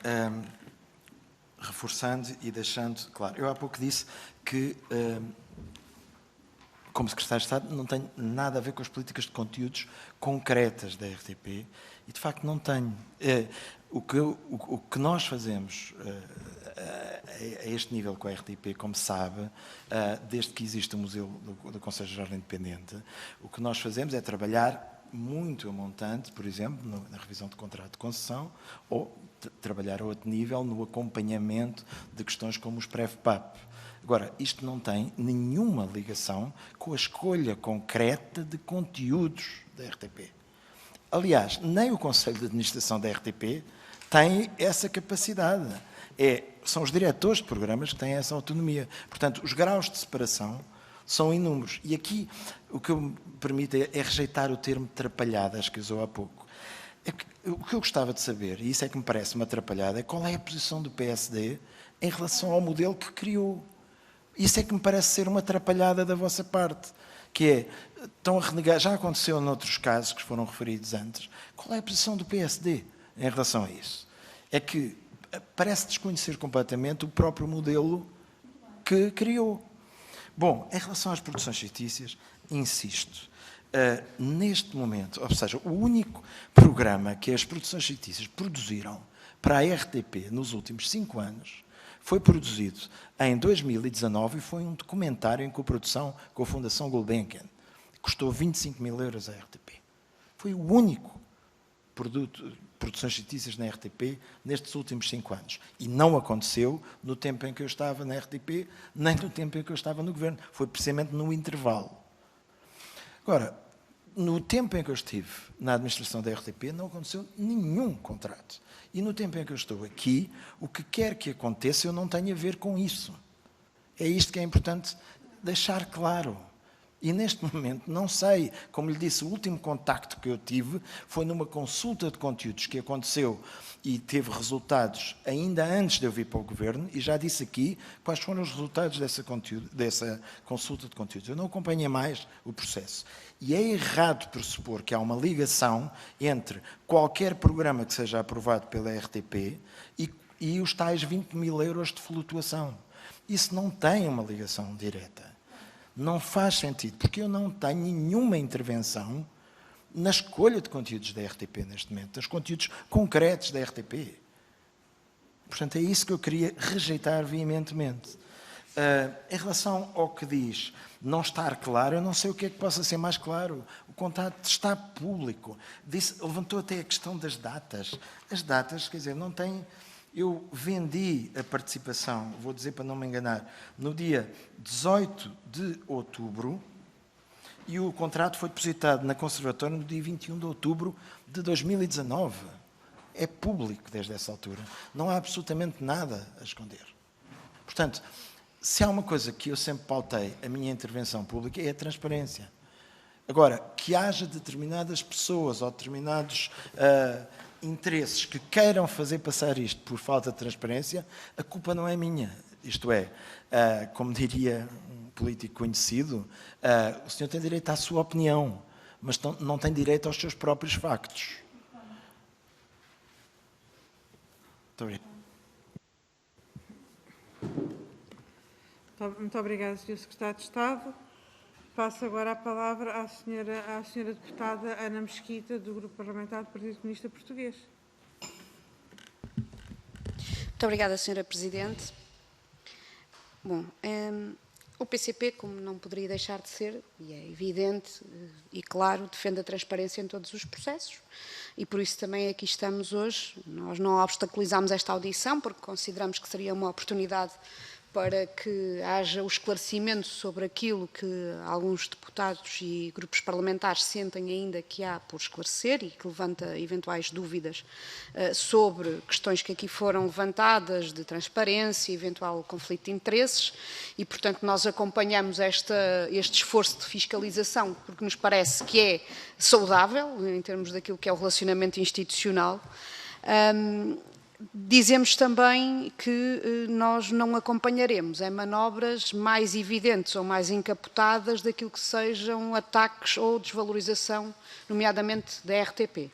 reforçando e deixando claro, eu há pouco disse que, como Secretário de Estado, não tenho nada a ver com as políticas de conteúdos concretas da RTP e, de facto, não tenho. O que nós fazemos a este nível com a RTP, como sabe, desde que existe o Museu do Conselho Geral Independente, o que nós fazemos é trabalhar muito a montante, por exemplo, na revisão de contrato de concessão, ou trabalhar a outro nível no acompanhamento de questões como os PREV-PAP. Agora, isto não tem nenhuma ligação com a escolha concreta de conteúdos da RTP. Aliás, nem o Conselho de Administração da RTP tem essa capacidade. São os diretores de programas que têm essa autonomia. Portanto, os graus de separação são inúmeros. E aqui o que eu me permito é rejeitar o termo trapalhadas que usou há pouco. O que eu gostava de saber, e isso é que me parece uma atrapalhada, é qual é a posição do PSD em relação ao modelo que criou. Isso é que me parece ser uma atrapalhada da vossa parte, que é, estão a renegar, já aconteceu noutros casos que foram referidos antes, qual é a posição do PSD em relação a isso? É que parece desconhecer completamente o próprio modelo que criou. Bom, em relação às produções fictícias, insisto, neste momento, ou seja, o único programa que as produções fictícias produziram para a RTP nos últimos 5 anos foi produzido em 2019 e foi um documentário em coprodução com a Fundação Gulbenkian. Custou 25 mil euros à RTP. Foi o único produto, produções fictícias na RTP nestes últimos 5 anos. E não aconteceu no tempo em que eu estava na RTP, nem no tempo em que eu estava no Governo. Foi precisamente no intervalo. Agora, no tempo em que eu estive na administração da RTP, não aconteceu nenhum contrato. E no tempo em que eu estou aqui, o que quer que aconteça, eu não tenho a ver com isso. É isto que é importante deixar claro. E neste momento, não sei, como lhe disse, o último contacto que eu tive foi numa consulta de conteúdos que aconteceu e teve resultados ainda antes de eu vir para o Governo, e já disse aqui quais foram os resultados dessa consulta de conteúdos. Eu não acompanhei mais o processo. E é errado pressupor que há uma ligação entre qualquer programa que seja aprovado pela RTP e os tais 20 mil euros de flutuação. Isso não tem uma ligação direta. Não faz sentido, porque eu não tenho nenhuma intervenção na escolha de conteúdos da RTP neste momento, dos conteúdos concretos da RTP. Portanto, é isso que eu queria rejeitar veementemente. Em relação ao que diz não estar claro, eu não sei o que é que possa ser mais claro. O contrato está público. Levantou até a questão das datas. As datas, quer dizer, não têm... Eu vendi a participação, vou dizer para não me enganar, no dia 18 de outubro e o contrato foi depositado na Conservatória no dia 21 de outubro de 2019. É público desde essa altura. Não há absolutamente nada a esconder. Portanto, se há uma coisa que eu sempre pautei a minha intervenção pública é a transparência. Agora, que haja determinadas pessoas ou determinados interesses que queiram fazer passar isto por falta de transparência, a culpa não é minha. Isto é, como diria um político conhecido, o senhor tem direito à sua opinião, mas não tem direito aos seus próprios factos. Muito obrigado. Muito obrigada, Sr. Secretário de Estado. Passo agora a palavra à senhora deputada Ana Mesquita, do Grupo Parlamentar do Partido Comunista Português. Muito obrigada, Sra. Presidente. Bom, o PCP, como não poderia deixar de ser, e é evidente e claro, defende a transparência em todos os processos e por isso também aqui estamos hoje. Nós não obstaculizamos esta audição porque consideramos que seria uma oportunidade para que haja o esclarecimento sobre aquilo que alguns deputados e grupos parlamentares sentem ainda que há por esclarecer e que levanta eventuais dúvidas sobre questões que aqui foram levantadas de transparência, eventual conflito de interesses e, portanto, nós acompanhamos este esforço de fiscalização porque nos parece que é saudável em termos daquilo que é o relacionamento institucional. Dizemos também que nós não acompanharemos em manobras mais evidentes ou mais encapotadas daquilo que sejam ataques ou desvalorização, nomeadamente da RTP.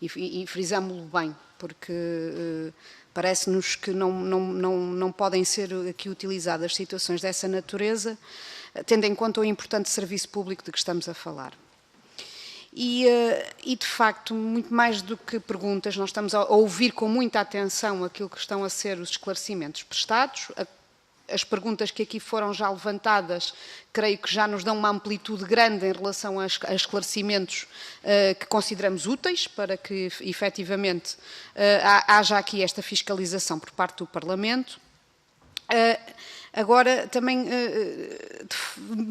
E frisamo-lo bem, porque parece-nos que não podem ser aqui utilizadas situações dessa natureza, tendo em conta o importante serviço público de que estamos a falar. E, de facto, muito mais do que perguntas, nós estamos a ouvir com muita atenção aquilo que estão a ser os esclarecimentos prestados. As perguntas que aqui foram já levantadas, creio que já nos dão uma amplitude grande em relação a esclarecimentos que consideramos úteis para que, efetivamente, haja aqui esta fiscalização por parte do Parlamento. Agora, também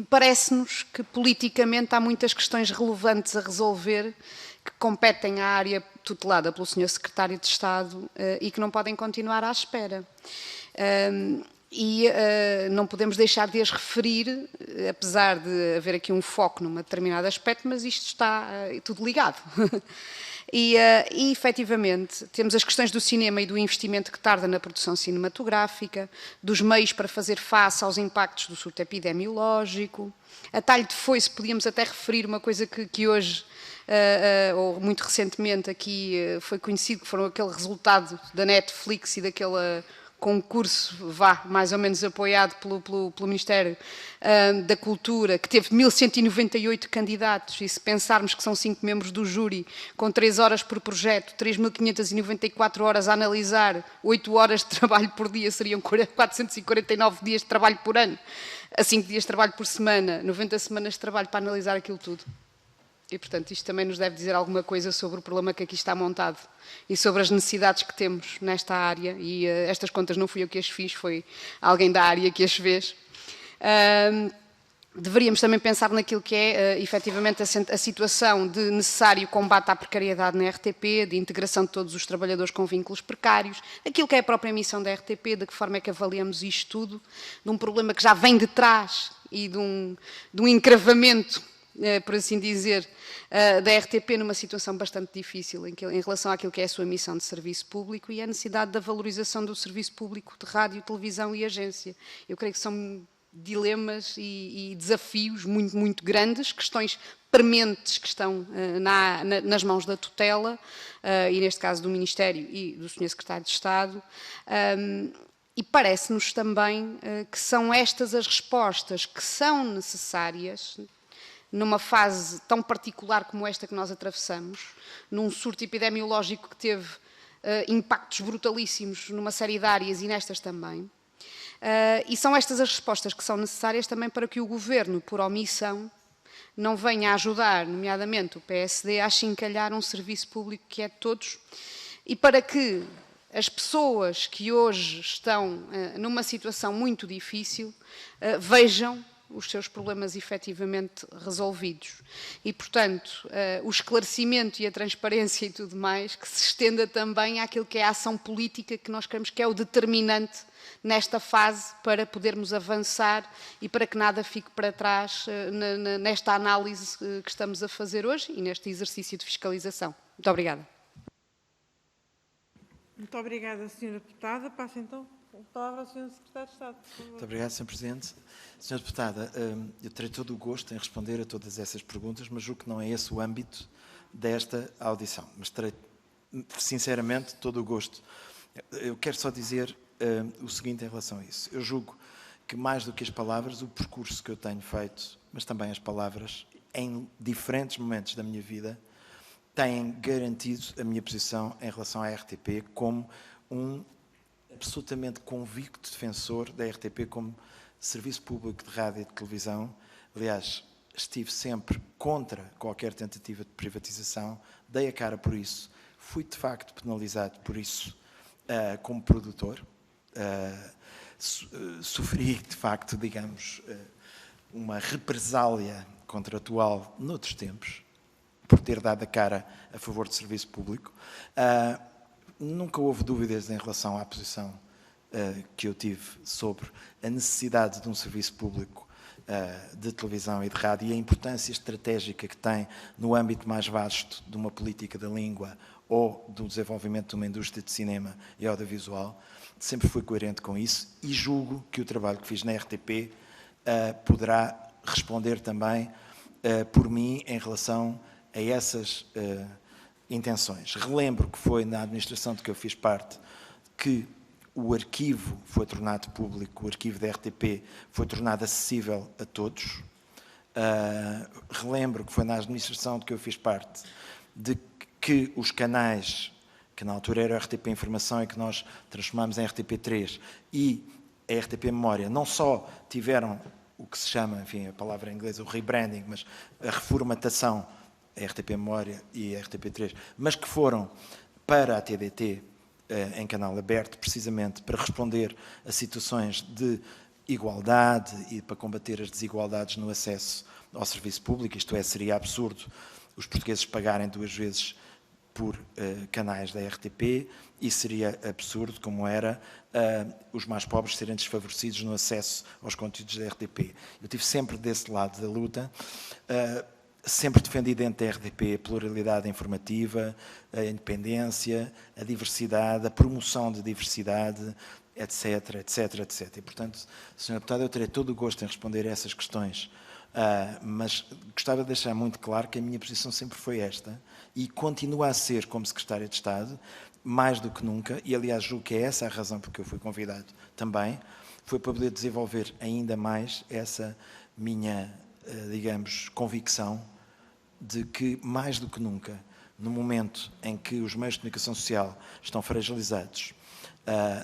parece-nos que politicamente há muitas questões relevantes a resolver que competem à área tutelada pelo Sr. Secretário de Estado e que não podem continuar à espera. Não podemos deixar de as referir, apesar de haver aqui um foco num determinado aspecto, mas isto está tudo ligado. E, efetivamente, temos as questões do cinema e do investimento que tarda na produção cinematográfica, dos meios para fazer face aos impactos do surto epidemiológico. A talho de foice, podíamos até referir uma coisa que hoje, ou muito recentemente aqui, foi conhecido, que foram aquele resultado da Netflix e daquele concurso, mais ou menos apoiado pelo Ministério da Cultura, que teve 1.198 candidatos, e se pensarmos que são 5 membros do júri, com 3 horas por projeto, 3.594 horas a analisar, 8 horas de trabalho por dia, seriam 449 dias de trabalho por ano, a 5 dias de trabalho por semana, 90 semanas de trabalho para analisar aquilo tudo. E, portanto, isto também nos deve dizer alguma coisa sobre o problema que aqui está montado e sobre as necessidades que temos nesta área. E estas contas não fui eu que as fiz, foi alguém da área que as fez. Deveríamos também pensar naquilo que é, efetivamente, a situação de necessário combate à precariedade na RTP, de integração de todos os trabalhadores com vínculos precários, aquilo que é a própria missão da RTP, de que forma é que avaliamos isto tudo, de um problema que já vem de trás e de um encravamento, por assim dizer, da RTP numa situação bastante difícil em relação àquilo que é a sua missão de serviço público e a necessidade da valorização do serviço público de rádio, televisão e agência. Eu creio que são dilemas e desafios muito, muito grandes, questões prementes que estão nas mãos da tutela, e neste caso do Ministério e do Sr. Secretário de Estado, e parece-nos também que são estas as respostas que são necessárias numa fase tão particular como esta que nós atravessamos, num surto epidemiológico que teve impactos brutalíssimos numa série de áreas e nestas também, E são estas as respostas que são necessárias também para que o Governo, por omissão, não venha a ajudar, nomeadamente o PSD, a achincalhar um serviço público que é de todos, e para que as pessoas que hoje estão numa situação muito difícil vejam os seus problemas efetivamente resolvidos. E, portanto, o esclarecimento e a transparência e tudo mais, que se estenda também àquilo que é a ação política que nós queremos, que é o determinante nesta fase para podermos avançar e para que nada fique para trás nesta análise que estamos a fazer hoje e neste exercício de fiscalização. Muito obrigada. Muito obrigada, Sra. Deputada. Passa então a palavra ao Sr. Secretário de Estado, por favor. Muito obrigado, Sr. Presidente. Sra. Deputada, eu terei todo o gosto em responder a todas essas perguntas, mas julgo que não é esse o âmbito desta audição. Mas terei, sinceramente, todo o gosto. Eu quero só dizer o seguinte em relação a isso. Eu julgo que, mais do que as palavras, o percurso que eu tenho feito, mas também as palavras, em diferentes momentos da minha vida, têm garantido a minha posição em relação à RTP como um absolutamente convicto defensor da RTP como serviço público de rádio e de televisão. Aliás, estive sempre contra qualquer tentativa de privatização, dei a cara por isso, fui de facto penalizado por isso como produtor, sofri de facto, digamos, uma represália contratual noutros tempos, por ter dado a cara a favor do serviço público. Nunca houve dúvidas em relação à posição que eu tive sobre a necessidade de um serviço público de televisão e de rádio e a importância estratégica que tem no âmbito mais vasto de uma política da língua ou do desenvolvimento de uma indústria de cinema e audiovisual. Sempre fui coerente com isso e julgo que o trabalho que fiz na RTP poderá responder também por mim em relação a essas intenções. Relembro que foi na administração de que eu fiz parte que o arquivo foi tornado público, o arquivo da RTP foi tornado acessível a todos. Relembro que foi na administração de que eu fiz parte de que os canais, que na altura era a RTP Informação e que nós transformámos em RTP3 e a RTP Memória, não só tiveram o que se chama, enfim, a palavra em inglês, o rebranding, mas a reformatação, a RTP Memória e a RTP3, mas que foram para a TDT em canal aberto, precisamente para responder a situações de igualdade e para combater as desigualdades no acesso ao serviço público. Isto é, seria absurdo os portugueses pagarem 2 vezes por canais da RTP e seria absurdo, como era, os mais pobres serem desfavorecidos no acesso aos conteúdos da RTP. Eu estive sempre desse lado da luta, sempre defendi dentro da RTP a pluralidade informativa, a independência, a diversidade, a promoção de diversidade, etc, etc, etc. E, portanto, Sr. Deputado, eu terei todo o gosto em responder a essas questões, mas gostava de deixar muito claro que a minha posição sempre foi esta e continua a ser, como Secretário de Estado, mais do que nunca, e aliás julgo que é essa a razão porque eu fui convidado também, foi para poder desenvolver ainda mais essa minha, digamos, convicção de que, mais do que nunca, no momento em que os meios de comunicação social estão fragilizados,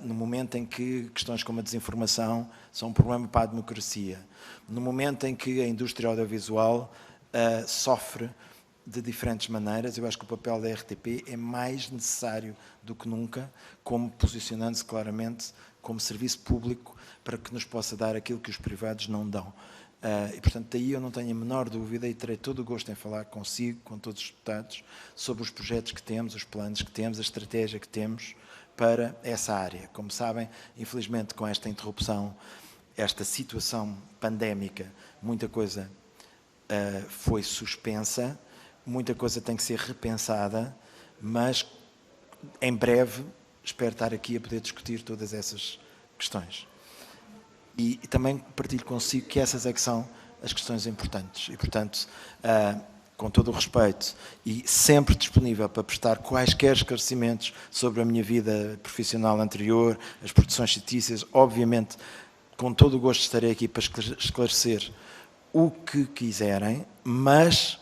no momento em que questões como a desinformação são um problema para a democracia, no momento em que a indústria audiovisual sofre de diferentes maneiras, eu acho que o papel da RTP é mais necessário do que nunca, como posicionando-se claramente como serviço público para que nos possa dar aquilo que os privados não dão. E, portanto, daí eu não tenho a menor dúvida e terei todo o gosto em falar consigo, com todos os deputados, sobre os projetos que temos, os planos que temos, a estratégia que temos para essa área. Como sabem, infelizmente, com esta interrupção, esta situação pandémica, muita coisa foi suspensa, muita coisa tem que ser repensada, mas em breve espero estar aqui a poder discutir todas essas questões. E também partilho consigo que essas é que são as questões importantes. E, portanto, com todo o respeito e sempre disponível para prestar quaisquer esclarecimentos sobre a minha vida profissional anterior, as produções fictícias, obviamente, com todo o gosto estarei aqui para esclarecer o que quiserem, mas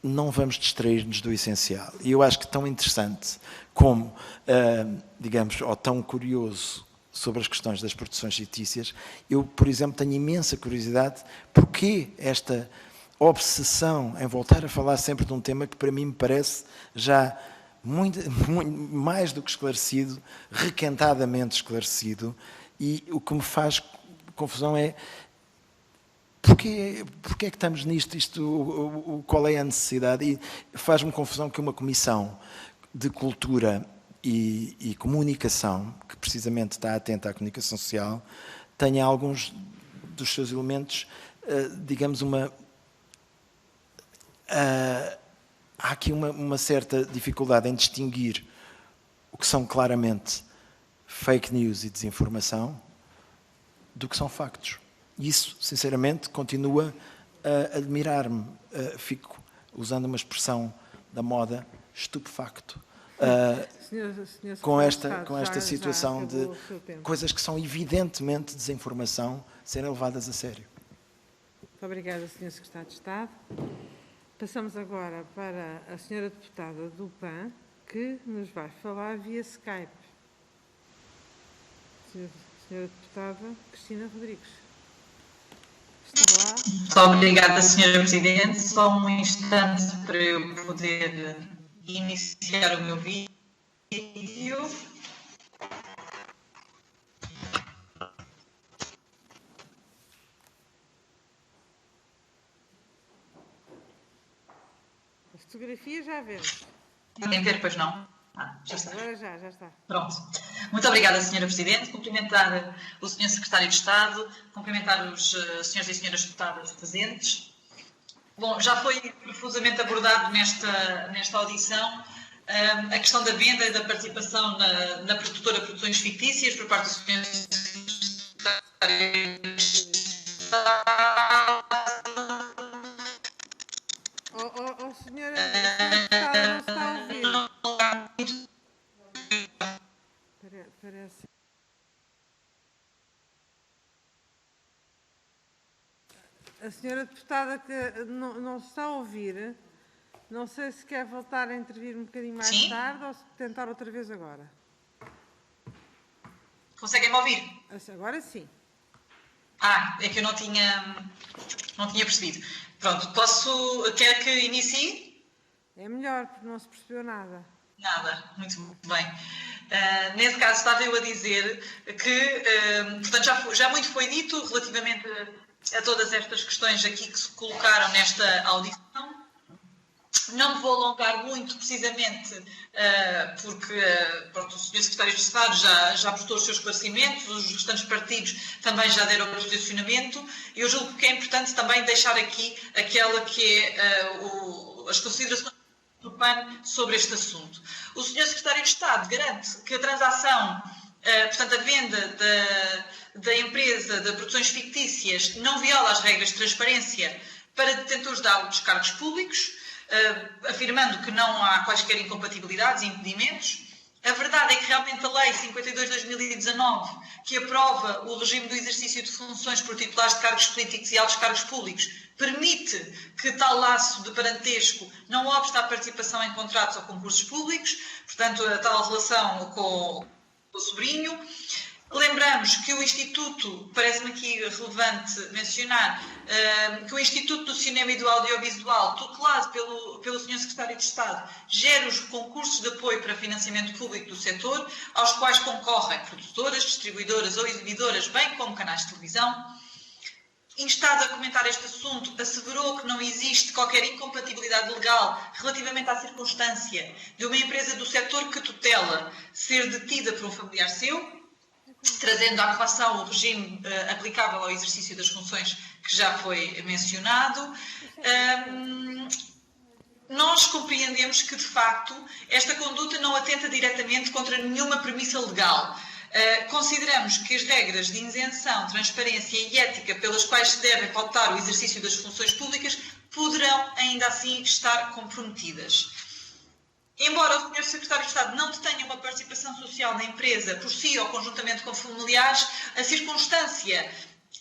não vamos distrair-nos do essencial. E eu acho que tão interessante como, digamos, ou tão curioso sobre as questões das produções fictícias. Eu, por exemplo, tenho imensa curiosidade porquê esta obsessão em voltar a falar sempre de um tema que para mim me parece já muito mais do que esclarecido, requentadamente esclarecido, e o que me faz confusão é Porquê é que estamos nisto? Qual é a necessidade? E faz-me confusão que uma comissão de cultura e comunicação, que precisamente está atenta à comunicação social, tenha alguns dos seus elementos, digamos, há aqui uma certa dificuldade em distinguir o que são claramente fake news e desinformação do que são factos. E isso, sinceramente, continua a admirar-me. Fico, usando uma expressão da moda, estupefacto. Com esta situação de coisas que são evidentemente desinformação serem levadas a sério. Muito obrigada, Sr. Secretário de Estado. Passamos agora para a Sra. Deputada do PAN, que nos vai falar via Skype. Sra. Deputada Cristina Rodrigues. Está lá? Muito obrigada, Sra. Presidente. Só um instante para eu poder iniciar o meu vídeo. A fotografia já vemos. Podem ver, pois não? Já está. Agora já está. Pronto. Muito obrigada, Sra. Presidente. Cumprimentar o Sr. Secretário de Estado, cumprimentar os Srs. e Sras. Deputadas presentes. Bom, já foi profusamente abordado nesta audição a questão da venda e da participação na produtora Produções Fictícias por parte do Sr. Secretário de Estado. Senhora Deputada, não está a ouvir. Parece. A senhora Deputada que não se está a ouvir, não sei se quer voltar a intervir um bocadinho mais tarde ou se tentar outra vez agora. Conseguem-me ouvir? Agora sim. É que eu não tinha percebido. Pronto, quer que inicie? É melhor, porque não se percebeu nada. Nada, muito bem. Nesse caso, estava eu a dizer que, portanto, já muito foi dito relativamente a todas estas questões aqui que se colocaram nesta audição. Não me vou alongar muito, precisamente, porque pronto, o Sr. Secretário de Estado já prestou os seus esclarecimentos, os restantes partidos também já deram o posicionamento. Eu julgo que é importante também deixar aqui aquela que é as considerações do PAN sobre este assunto. O Sr. Secretário de Estado garante que a transação, portanto, a venda da empresa de produções fictícias não viola as regras de transparência para detentores de altos cargos públicos, afirmando que não há quaisquer incompatibilidades e impedimentos. A verdade é que realmente a Lei 52/2019, que aprova o regime do exercício de funções por titulares de cargos políticos e altos cargos públicos, permite que tal laço de parentesco não obste à participação em contratos ou concursos públicos, portanto, a tal relação com o sobrinho. Lembramos que o Instituto, parece-me aqui relevante mencionar, que o Instituto do Cinema e do Audiovisual, tutelado pelo Sr. Secretário de Estado, gera os concursos de apoio para financiamento público do setor, aos quais concorrem produtoras, distribuidoras ou exibidoras, bem como canais de televisão. Instado a comentar este assunto, asseverou que não existe qualquer incompatibilidade legal relativamente à circunstância de uma empresa do setor que tutela ser detida por um familiar seu, trazendo à relação o regime aplicável ao exercício das funções que já foi mencionado. Nós compreendemos que, de facto, esta conduta não atenta diretamente contra nenhuma premissa legal. Consideramos que as regras de isenção, transparência e ética pelas quais se deve pautar o exercício das funções públicas poderão, ainda assim, estar comprometidas. Embora o Sr. Secretário de Estado não tenha uma participação social na empresa por si ou conjuntamente com familiares, a circunstância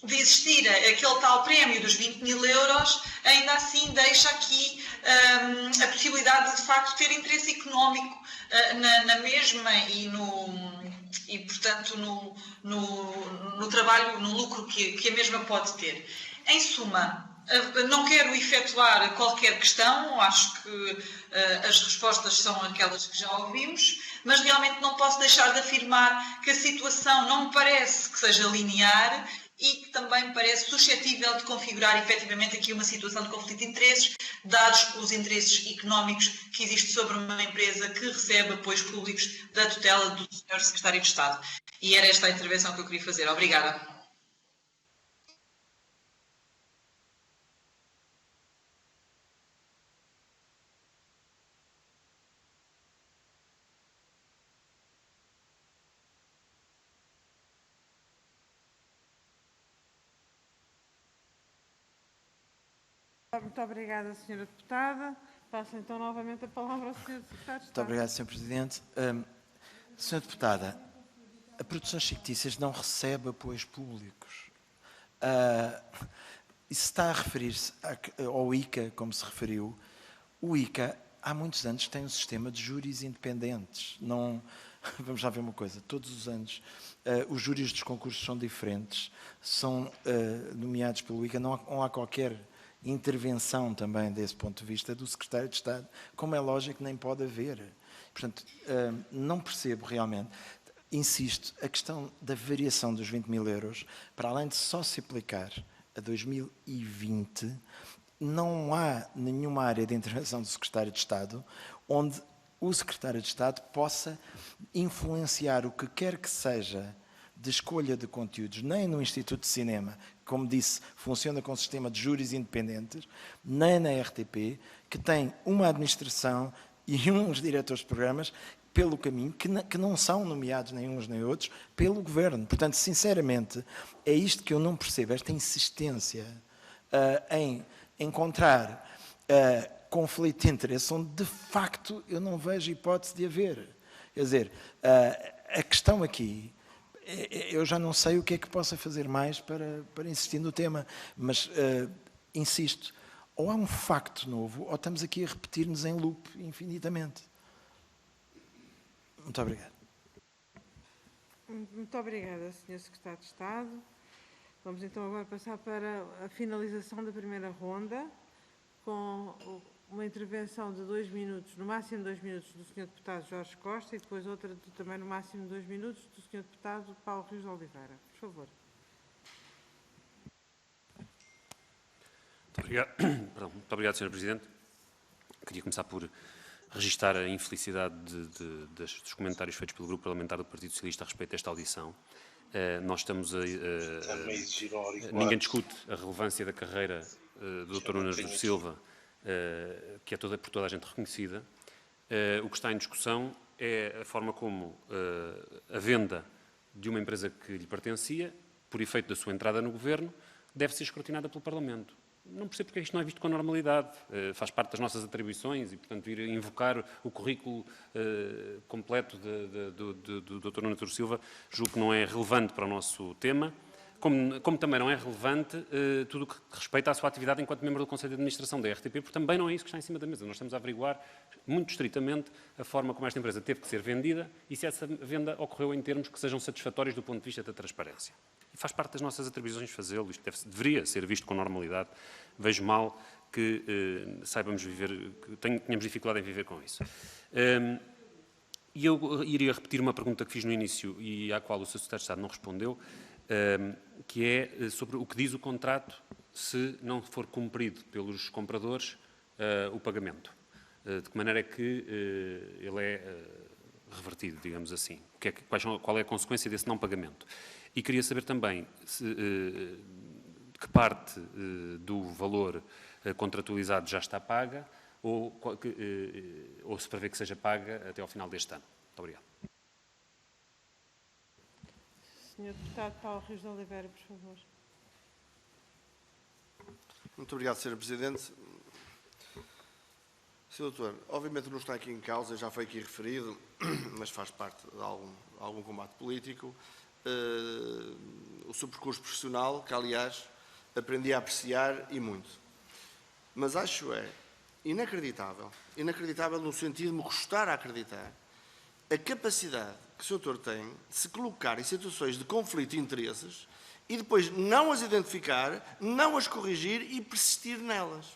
de existir aquele tal prémio dos 20.000 euros ainda assim deixa aqui a possibilidade de facto ter interesse económico na mesma e portanto, no trabalho, no lucro que a mesma pode ter. Em suma, não quero efetuar qualquer questão, acho que as respostas são aquelas que já ouvimos, mas realmente não posso deixar de afirmar que a situação não me parece que seja linear e que também me parece suscetível de configurar efetivamente aqui uma situação de conflito de interesses, dados os interesses económicos que existem sobre uma empresa que recebe apoios públicos da tutela do Sr. Secretário de Estado. E era esta a intervenção que eu queria fazer. Obrigada. Muito obrigada, Sra. Deputada. Passo então novamente a palavra ao Sr. Secretário de Estado. Muito obrigado, Sr. Presidente. Sra. Deputada, a Produções Fictícias não recebe apoios públicos. Isso está a referir-se ao ICA, como se referiu. O ICA, há muitos anos, tem um sistema de júris independentes. Não, vamos lá ver uma coisa, todos os anos os júris dos concursos são diferentes, são nomeados pelo ICA, não há qualquer intervenção também desse ponto de vista do Secretário de Estado, como é lógico, nem pode haver. Portanto, não percebo realmente. Insisto, a questão da variação dos 20 mil euros, para além de só se aplicar a 2020, não há nenhuma área de intervenção do Secretário de Estado onde o Secretário de Estado possa influenciar o que quer que seja de escolha de conteúdos, nem no Instituto de Cinema, como disse, funciona com um sistema de júris independentes, nem na RTP, que tem uma administração e uns diretores de programas pelo caminho, que não são nomeados nem uns nem outros, pelo Governo. Portanto, sinceramente, é isto que eu não percebo, esta insistência em encontrar conflito de interesse, onde de facto eu não vejo hipótese de haver. Quer dizer, a questão aqui, eu já não sei o que é que possa fazer mais para insistir no tema, mas insisto, ou há um facto novo, ou estamos aqui a repetir-nos em loop infinitamente. Muito obrigado. Muito obrigada, Sr. Secretário de Estado. Vamos então agora passar para a finalização da primeira ronda, com uma intervenção de 2 minutos, no máximo 2 minutos, do Sr. Deputado Jorge Costa e depois outra também no máximo 2 minutos do Sr. Deputado Paulo Rios de Oliveira. Por favor. Muito obrigado, Sr. Presidente. Queria começar por registar a infelicidade dos comentários feitos pelo Grupo Parlamentar do Partido Socialista a respeito desta audição. Nós estamos ninguém discute a relevância da carreira do Dr. Nuno Artur Silva, que é por toda a gente reconhecida. O que está em discussão é a forma como a venda de uma empresa que lhe pertencia, por efeito da sua entrada no Governo, deve ser escrutinada pelo Parlamento. Não percebo porque isto não é visto com normalidade. Faz parte das nossas atribuições e, portanto, ir invocar o currículo completo do Dr. Nuno Artur Silva, julgo que não é relevante para o nosso tema, como também não é relevante tudo o que respeita à sua atividade enquanto membro do Conselho de Administração da RTP, porque também não é isso que está em cima da mesa. Nós estamos a averiguar muito estritamente a forma como esta empresa teve que ser vendida e se essa venda ocorreu em termos que sejam satisfatórios do ponto de vista da transparência. E faz parte das nossas atribuições fazê-lo, isto deveria ser visto com normalidade. Vejo mal que saibamos viver, que tenhamos dificuldade em viver com isso. E eu iria repetir uma pergunta que fiz no início e à qual o Sr. Secretário de Estado não respondeu, que é sobre o que diz o contrato se não for cumprido pelos compradores o pagamento. De que maneira é que ele é revertido, digamos assim? Qual é a consequência desse não pagamento? E queria saber também que parte do valor contratualizado já está paga ou se prevê que seja paga até ao final deste ano. Muito obrigado. Sr. Deputado Paulo Rios de Oliveira, por favor. Muito obrigado, Sr. Presidente. Sr. Doutor, obviamente não está aqui em causa, já foi aqui referido, mas faz parte de algum combate político, o seu percurso profissional, que aliás aprendi a apreciar e muito. Mas acho inacreditável no sentido de me custar a acreditar, a capacidade que o Sr. Doutor tem de se colocar em situações de conflito de interesses e depois não as identificar, não as corrigir e persistir nelas.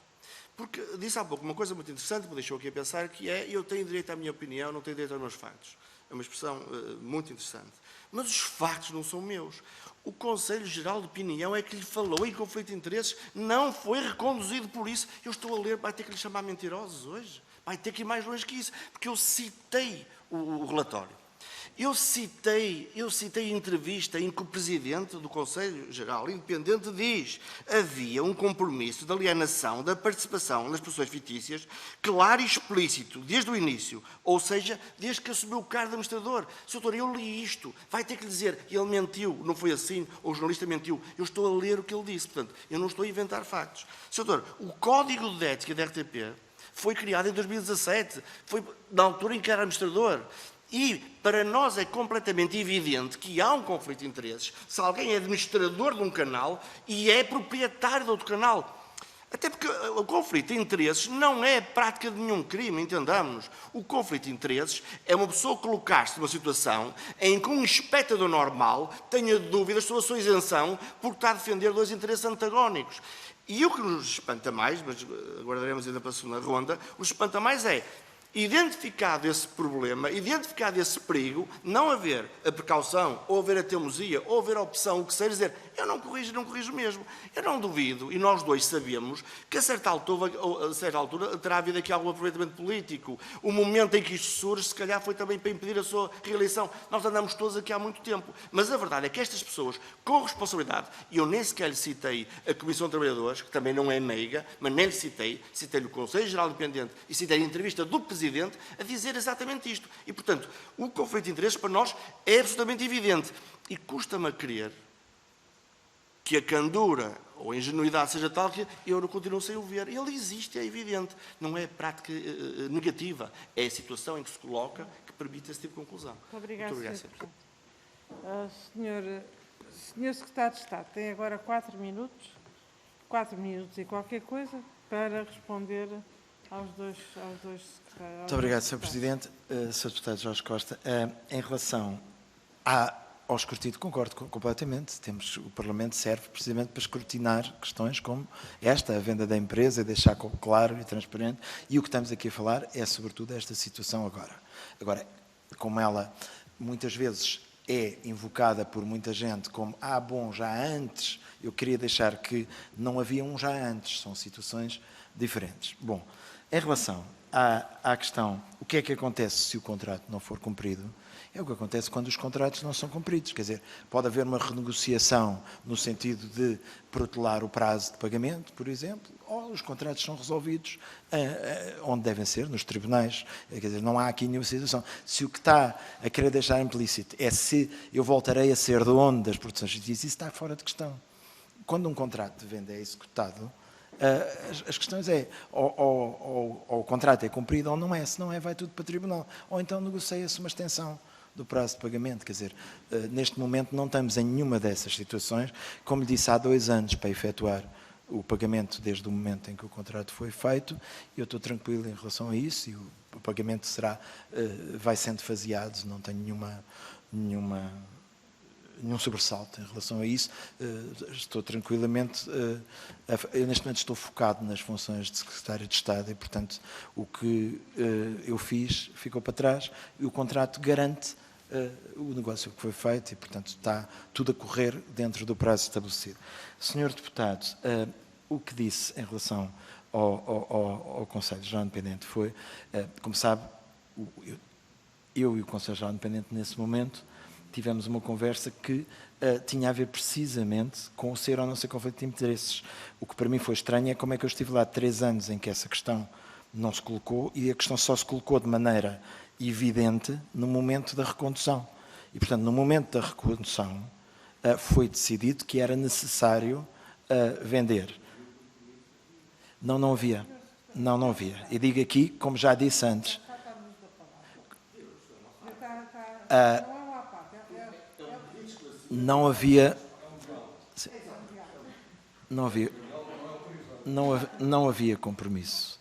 Porque disse há pouco uma coisa muito interessante, me deixou aqui a pensar, que é: eu tenho direito à minha opinião, não tenho direito aos meus factos. É uma expressão muito interessante. Mas os factos não são meus. O Conselho Geral de Opinião é que lhe falou em conflito de interesses, não foi reconduzido por isso. Eu estou a ler, vai ter que lhe chamar mentirosos hoje. Vai ter que ir mais longe que isso, porque eu citei o relatório. Eu citei a entrevista em que o Presidente do Conselho Geral Independente diz: havia um compromisso de alienação da participação nas posições fictícias, claro e explícito, desde o início, ou seja, desde que assumiu o cargo de administrador. Sr. Doutor, eu li isto, vai ter que lhe dizer, ele mentiu, não foi assim, ou o jornalista mentiu. Eu estou a ler o que ele disse, portanto, eu não estou a inventar factos. Sr. Doutor, o Código de Ética da RTP foi criado em 2017, foi na altura em que era administrador. E para nós é completamente evidente que há um conflito de interesses se alguém é administrador de um canal e é proprietário de outro canal. Até porque o conflito de interesses não é prática de nenhum crime, entendamos-nos. O conflito de interesses é uma pessoa colocar-se numa situação em que um espectador normal tenha dúvidas sobre a sua isenção porque está a defender dois interesses antagónicos. E o que nos espanta mais, mas aguardaremos ainda para a segunda ronda, o que nos espanta mais é: identificado esse problema, identificado esse perigo, não haver a precaução, ou haver a teimosia, ou haver a opção, o que seja, dizer: eu não corrijo mesmo. Eu não duvido, e nós dois sabemos, que a certa altura terá havido aqui algum aproveitamento político. O momento em que isto surge, se calhar, foi também para impedir a sua reeleição. Nós andamos todos aqui há muito tempo. Mas a verdade é que estas pessoas, com responsabilidade, e eu nem sequer lhe citei a Comissão de Trabalhadores, que também não é meiga, mas nem lhe citei-lhe o Conselho Geral Independente e citei a entrevista do Presidente a dizer exatamente isto. E, portanto, o conflito de interesses para nós é absolutamente evidente. E custa-me a crer que a candura ou a ingenuidade seja tal que eu não continuo sem o ver. Ele existe, é evidente. Não é prática negativa. É a situação em que se coloca que permite esse tipo de conclusão. Muito obrigado, Sr. Presidente. Senhor Secretário de Estado, tem agora 4 minutos e qualquer coisa para responder aos dois secretários. Muito obrigado, Sr. Presidente. Sr. Deputado Jorge Costa, em relação ao escrutínio, concordo completamente. O Parlamento serve precisamente para escrutinar questões como esta, a venda da empresa, deixar claro e transparente. E o que estamos aqui a falar é, sobretudo, esta situação agora. Agora, como ela muitas vezes é invocada por muita gente como: bom, já antes, eu queria deixar que não havia um já antes, são situações diferentes. Bom, em relação à questão, o que é que acontece se o contrato não for cumprido? É o que acontece quando os contratos não são cumpridos. Quer dizer, pode haver uma renegociação no sentido de protelar o prazo de pagamento, por exemplo, ou os contratos são resolvidos onde devem ser, nos tribunais. Quer dizer, não há aqui nenhuma situação. Se o que está a querer deixar implícito é se eu voltarei a ser dono das produções fictícias, isso está fora de questão. Quando um contrato de venda é executado, as questões é ou o contrato é cumprido ou não é. Se não é, vai tudo para o tribunal. Ou então negocia-se uma extensão do prazo de pagamento. Quer dizer, neste momento não estamos em nenhuma dessas situações. Como disse, há 2 anos para efetuar o pagamento desde o momento em que o contrato foi feito. Eu estou tranquilo em relação a isso e o pagamento vai sendo faseado, não tenho nenhum sobressalto em relação a isso. Estou tranquilamente, eu neste momento estou focado nas funções de Secretário de Estado e, portanto, o que eu fiz ficou para trás e o contrato garante o negócio que foi feito e, portanto, está tudo a correr dentro do prazo estabelecido. Senhor Deputado, o que disse em relação ao Conselho Geral Independente foi, como sabe, eu e o Conselho Geral Independente, nesse momento, tivemos uma conversa que tinha a ver precisamente com o ser ou não ser conflito de interesses. O que para mim foi estranho é como é que eu estive lá 3 anos em que essa questão não se colocou e a questão só se colocou de maneira evidente no momento da recondução. E, portanto, no momento da recondução foi decidido que era necessário vender. Não havia. Não havia. Eu digo aqui, como já disse antes, não havia compromisso.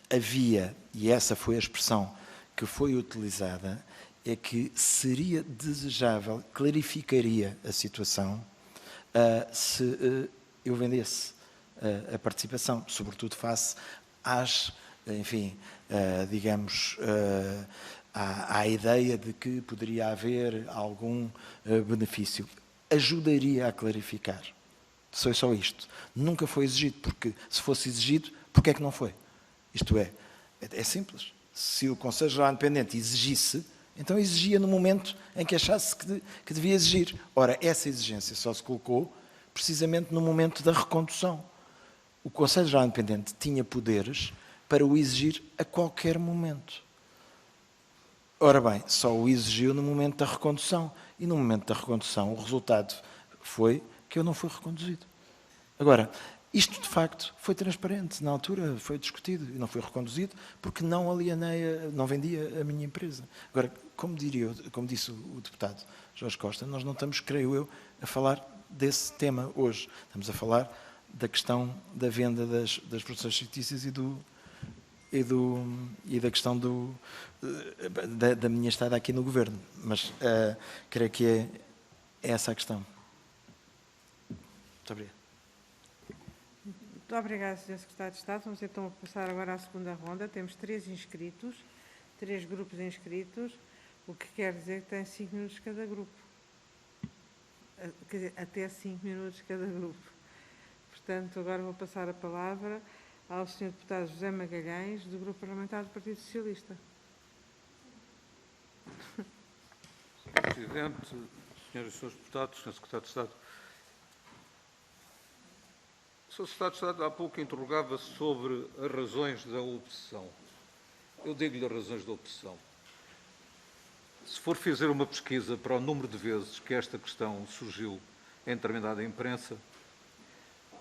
Havia, e essa foi a expressão que foi utilizada, é que seria desejável, clarificaria a situação, se eu vendesse a participação, sobretudo face às, enfim, digamos, à ideia de que poderia haver algum benefício. Ajudaria a clarificar. Foi só isto. Nunca foi exigido, porque se fosse exigido, porquê é que não foi? Isto é simples. Se o Conselho Geral Independente exigisse, então exigia no momento em que achasse que devia exigir. Ora, essa exigência só se colocou precisamente no momento da recondução. O Conselho Geral Independente tinha poderes para o exigir a qualquer momento. Ora bem, só o exigiu no momento da recondução. E no momento da recondução o resultado foi que eu não fui reconduzido. Agora, isto de facto foi transparente, na altura foi discutido e não foi reconduzido porque não alienei, não vendia a minha empresa. Agora, como disse o deputado Jorge Costa, nós não estamos, creio eu, a falar desse tema hoje. Estamos a falar da questão da venda das produções fictícias e da questão da minha estada aqui no Governo. Mas creio que é essa a questão. Muito obrigado. Muito obrigada, Sr. Secretário de Estado. Vamos então passar agora à segunda ronda. Temos 3 inscritos, 3 grupos inscritos, o que quer dizer que tem 5 minutos cada grupo. Quer dizer, até 5 minutos cada grupo. Portanto, agora vou passar a palavra ao Sr. Deputado José Magalhães, do Grupo Parlamentar do Partido Socialista. Sr. Presidente, Srs. e Srs. Deputados, Sr. Secretário de Estado. O Sr. Secretário de Estado há pouco interrogava-se sobre as razões da obsessão. Eu digo-lhe as razões da obsessão. Se for fazer uma pesquisa para o número de vezes que esta questão surgiu em determinada imprensa,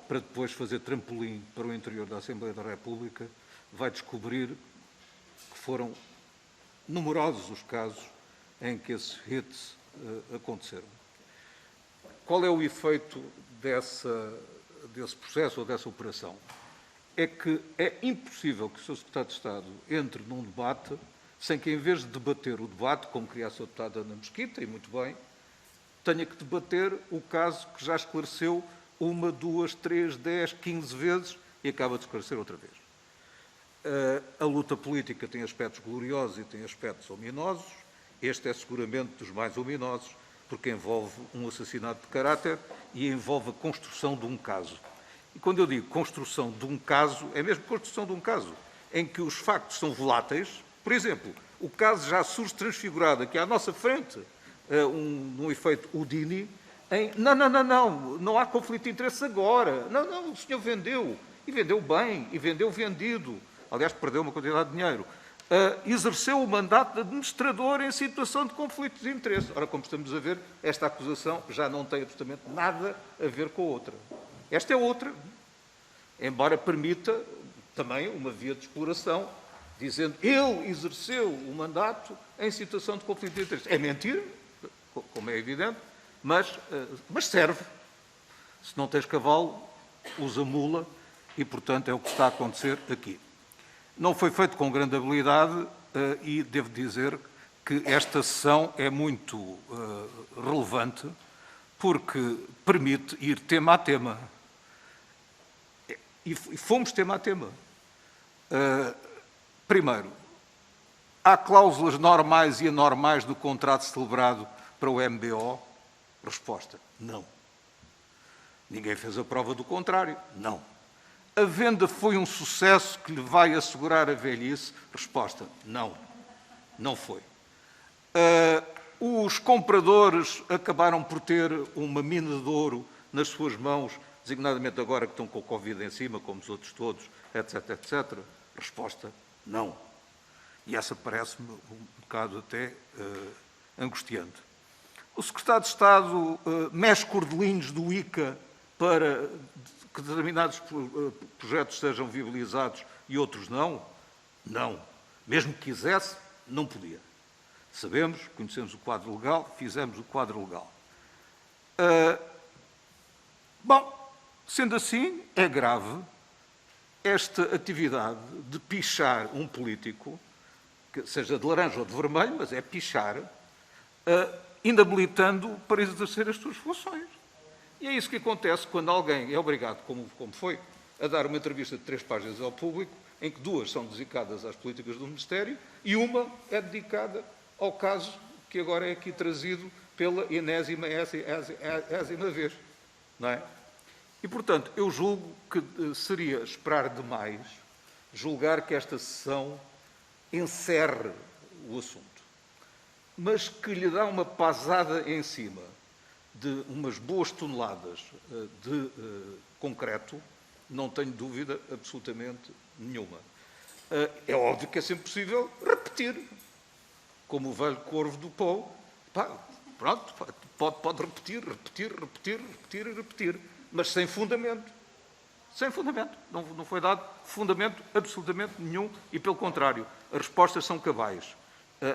para depois fazer trampolim para o interior da Assembleia da República, vai descobrir que foram numerosos os casos em que esses hits aconteceram. Qual é o efeito desse processo ou dessa operação? É que é impossível que o Sr. Secretário de Estado entre num debate sem que, em vez de debater o debate, como queria a Sra. Deputada Ana Mesquita, e muito bem, tenha que debater o caso que já esclareceu 1, 2, 3, 10, 15 vezes e acaba de esclarecer outra vez. A luta política tem aspectos gloriosos e tem aspectos ominosos. Este é seguramente dos mais ominosos, porque envolve um assassinato de caráter e envolve a construção de um caso. E quando eu digo construção de um caso, é mesmo construção de um caso, em que os factos são voláteis. Por exemplo, o caso já surge transfigurado aqui à nossa frente, num efeito Houdini, não há conflito de interesses agora. Não, o senhor vendeu, e vendeu bem, e vendeu vendido. Aliás, perdeu uma quantidade de dinheiro. Exerceu o mandato de administrador em situação de conflito de interesses. Ora, como estamos a ver, esta acusação já não tem absolutamente nada a ver com a outra. Esta é outra, embora permita também uma via de exploração, dizendo ele exerceu o mandato em situação de conflito de interesses. É mentira, como é evidente, mas serve. Se não tens cavalo, usa mula e, portanto, é o que está a acontecer aqui. Não foi feito com grande habilidade e devo dizer que esta sessão é muito relevante porque permite ir tema a tema. E fomos tema a tema. Primeiro, há cláusulas normais e anormais do contrato celebrado para o MBO? Resposta, não. Ninguém fez a prova do contrário? Não. A venda foi um sucesso que lhe vai assegurar a velhice? Resposta, não. Não foi. Os compradores acabaram por ter uma mina de ouro nas suas mãos, designadamente agora que estão com o Covid em cima, como os outros todos, etc, etc. Resposta, não. E essa parece-me um bocado até angustiante. O Secretário de Estado mexe cordelinhos do ICA para que determinados projetos sejam viabilizados e outros não? Não. Mesmo que quisesse, não podia. Sabemos, conhecemos o quadro legal, fizemos o quadro legal. Bom, sendo assim, é grave esta atividade de pichar um político seja de laranja ou de vermelho, mas é pichar, inabilitando para exercer as suas funções. E é isso que acontece quando alguém é obrigado, como foi, a dar uma entrevista de 3 páginas ao público, em que 2 são dedicadas às políticas do Ministério e uma é dedicada ao caso que agora é aqui trazido pela enésima vez. Não é? E, portanto, eu julgo que seria esperar demais julgar que esta sessão encerre o assunto, mas que lhe dá uma pasada em cima de umas boas toneladas de concreto, não tenho dúvida absolutamente nenhuma. É óbvio que é sempre possível repetir, como o velho corvo do Poe. Pronto, pode repetir, mas sem fundamento. Sem fundamento. Não foi dado fundamento absolutamente nenhum e, pelo contrário, as respostas são cabais.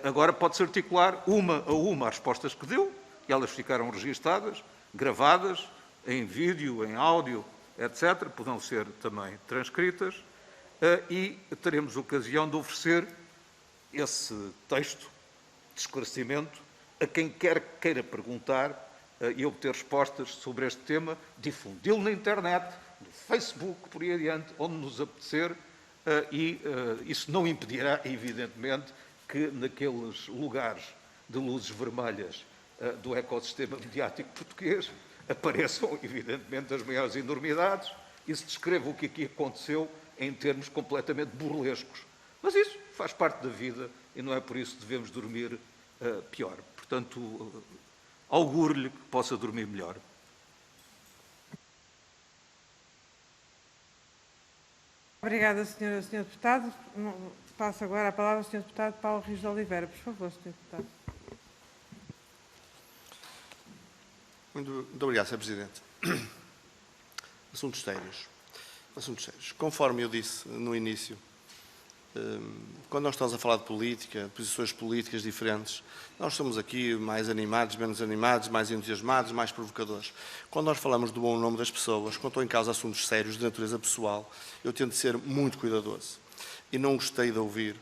Agora pode-se articular uma a uma as respostas que deu, e elas ficaram registadas, gravadas, em vídeo, em áudio, etc. Poderão ser também transcritas, e teremos ocasião de oferecer esse texto de esclarecimento a quem quer que queira perguntar e obter respostas sobre este tema, difundi-lo na internet, no Facebook, por aí adiante, onde nos apetecer, e isso não impedirá, evidentemente, que naqueles lugares de luzes vermelhas do ecossistema mediático português apareçam, evidentemente, as maiores enormidades e se descreva o que aqui aconteceu em termos completamente burlescos. Mas isso faz parte da vida e não é por isso que devemos dormir pior. Portanto, auguro-lhe que possa dormir melhor. Obrigada, Sr. Deputado. Passo agora a palavra ao Sr. Deputado Paulo Rios de Oliveira. Por favor, Sr. Deputado. Muito obrigado, Sr. Presidente. Assuntos sérios. Conforme eu disse no início, quando nós estamos a falar de política, posições políticas diferentes, nós estamos aqui mais animados, menos animados, mais entusiasmados, mais provocadores. Quando nós falamos do bom nome das pessoas, quando estão em causa assuntos sérios de natureza pessoal, eu tento ser muito cuidadoso. E não gostei de ouvir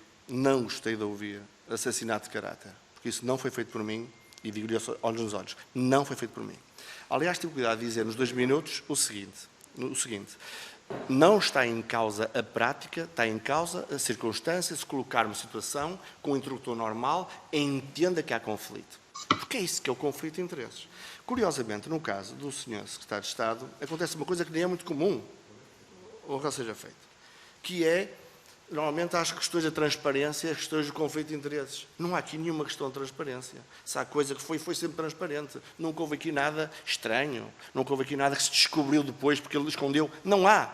assassinato de caráter, porque isso não foi feito por mim, e digo-lhe olhos nos olhos, não foi feito por mim. Aliás, tive cuidado de dizer nos 2 minutos o seguinte, não está em causa a prática, está em causa a circunstância de se colocar uma situação com um interlocutor normal e entenda que há conflito. Porque é isso que é o conflito de interesses. Curiosamente, no caso do Sr. Secretário de Estado, acontece uma coisa que nem é muito comum, honra seja feita, que é, normalmente, há as questões da transparência e as questões do conflito de interesses. Não há aqui nenhuma questão de transparência. Se há coisa que foi sempre transparente. Nunca houve aqui nada estranho. Nunca houve aqui nada que se descobriu depois porque ele escondeu. Não há.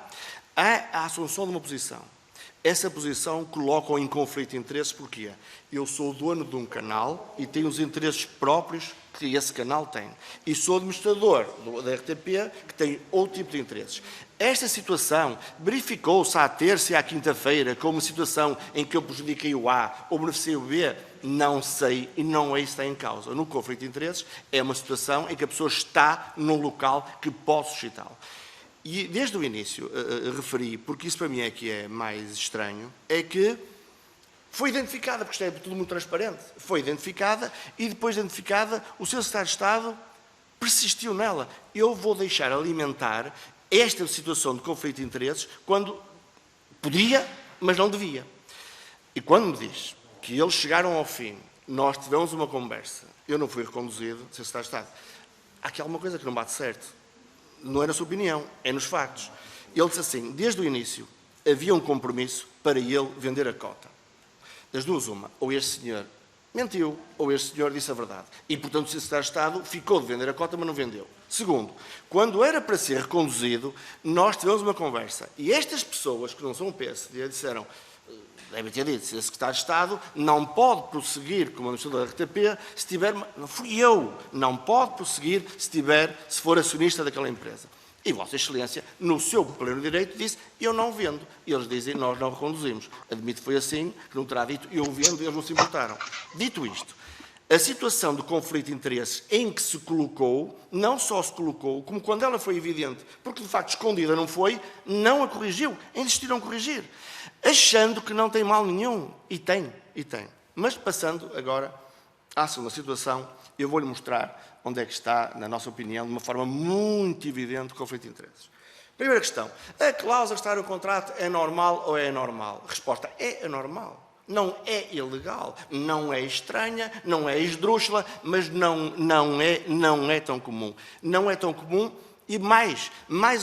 Há a assunção de uma posição. Essa posição coloca-o em conflito de interesses. Porquê? Eu sou dono de um canal e tenho os interesses próprios que esse canal tem. E sou administrador da RTP, que tem outro tipo de interesses. Esta situação verificou-se à terça e à quinta-feira como uma situação em que eu prejudiquei o A ou beneficiei o B? Não sei, e não é isso que está em causa. No conflito de interesses é uma situação em que a pessoa está num local que pode suscitá-lo. E desde o início referi, porque isso para mim é que é mais estranho, é que foi identificada, porque isto é tudo muito transparente, foi identificada e depois de identificada o Sr. Secretário de Estado persistiu nela. Eu vou deixar alimentar esta situação de conflito de interesses quando podia, mas não devia. E quando me diz que eles chegaram ao fim, nós tivemos uma conversa, eu não fui reconduzido, Sr. Secretário de Estado, há aqui alguma coisa que não bate certo. Não é na sua opinião, é nos factos. Ele disse assim, desde o início, havia um compromisso para ele vender a cota. Das duas, uma, ou este senhor mentiu, ou este senhor disse a verdade. E, portanto, o Secretário de Estado ficou de vender a cota, mas não vendeu. Segundo, quando era para ser reconduzido, nós tivemos uma conversa. E estas pessoas, que não são o PSD, disseram, devem ter dito, se o Secretário de Estado não pode prosseguir como administrador da RTP se tiver... Não fui eu. Não pode prosseguir se for acionista daquela empresa. E Vossa Excelência, no seu pleno direito, disse, eu não vendo. E eles dizem, nós não reconduzimos. Admito que foi assim, que não terá dito, eu vendo, e eles não se importaram. Dito isto, a situação de conflito de interesses em que se colocou, não só se colocou, como quando ela foi evidente, porque de facto escondida não foi, não a corrigiu, insistiram em corrigir, achando que não tem mal nenhum. E tem. e tem. Mas passando agora à segunda situação, eu vou-lhe mostrar onde é que está, na nossa opinião, de uma forma muito evidente, o conflito de interesses. Primeira questão, a cláusula que está no contrato é normal ou é anormal? Resposta, é anormal. Não é ilegal, não é estranha, não é esdrúxula, mas não é tão comum. Não é tão comum e mais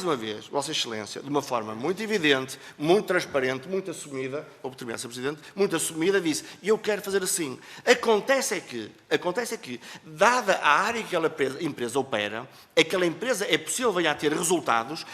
uma vez, Vossa Excelência, de uma forma muito evidente, muito transparente, muito assumida, vou terminar, Sr. Presidente, muito assumida, disse, eu quero fazer assim. Acontece é que, dada a área que aquela empresa opera, aquela empresa é possível venha a ter resultados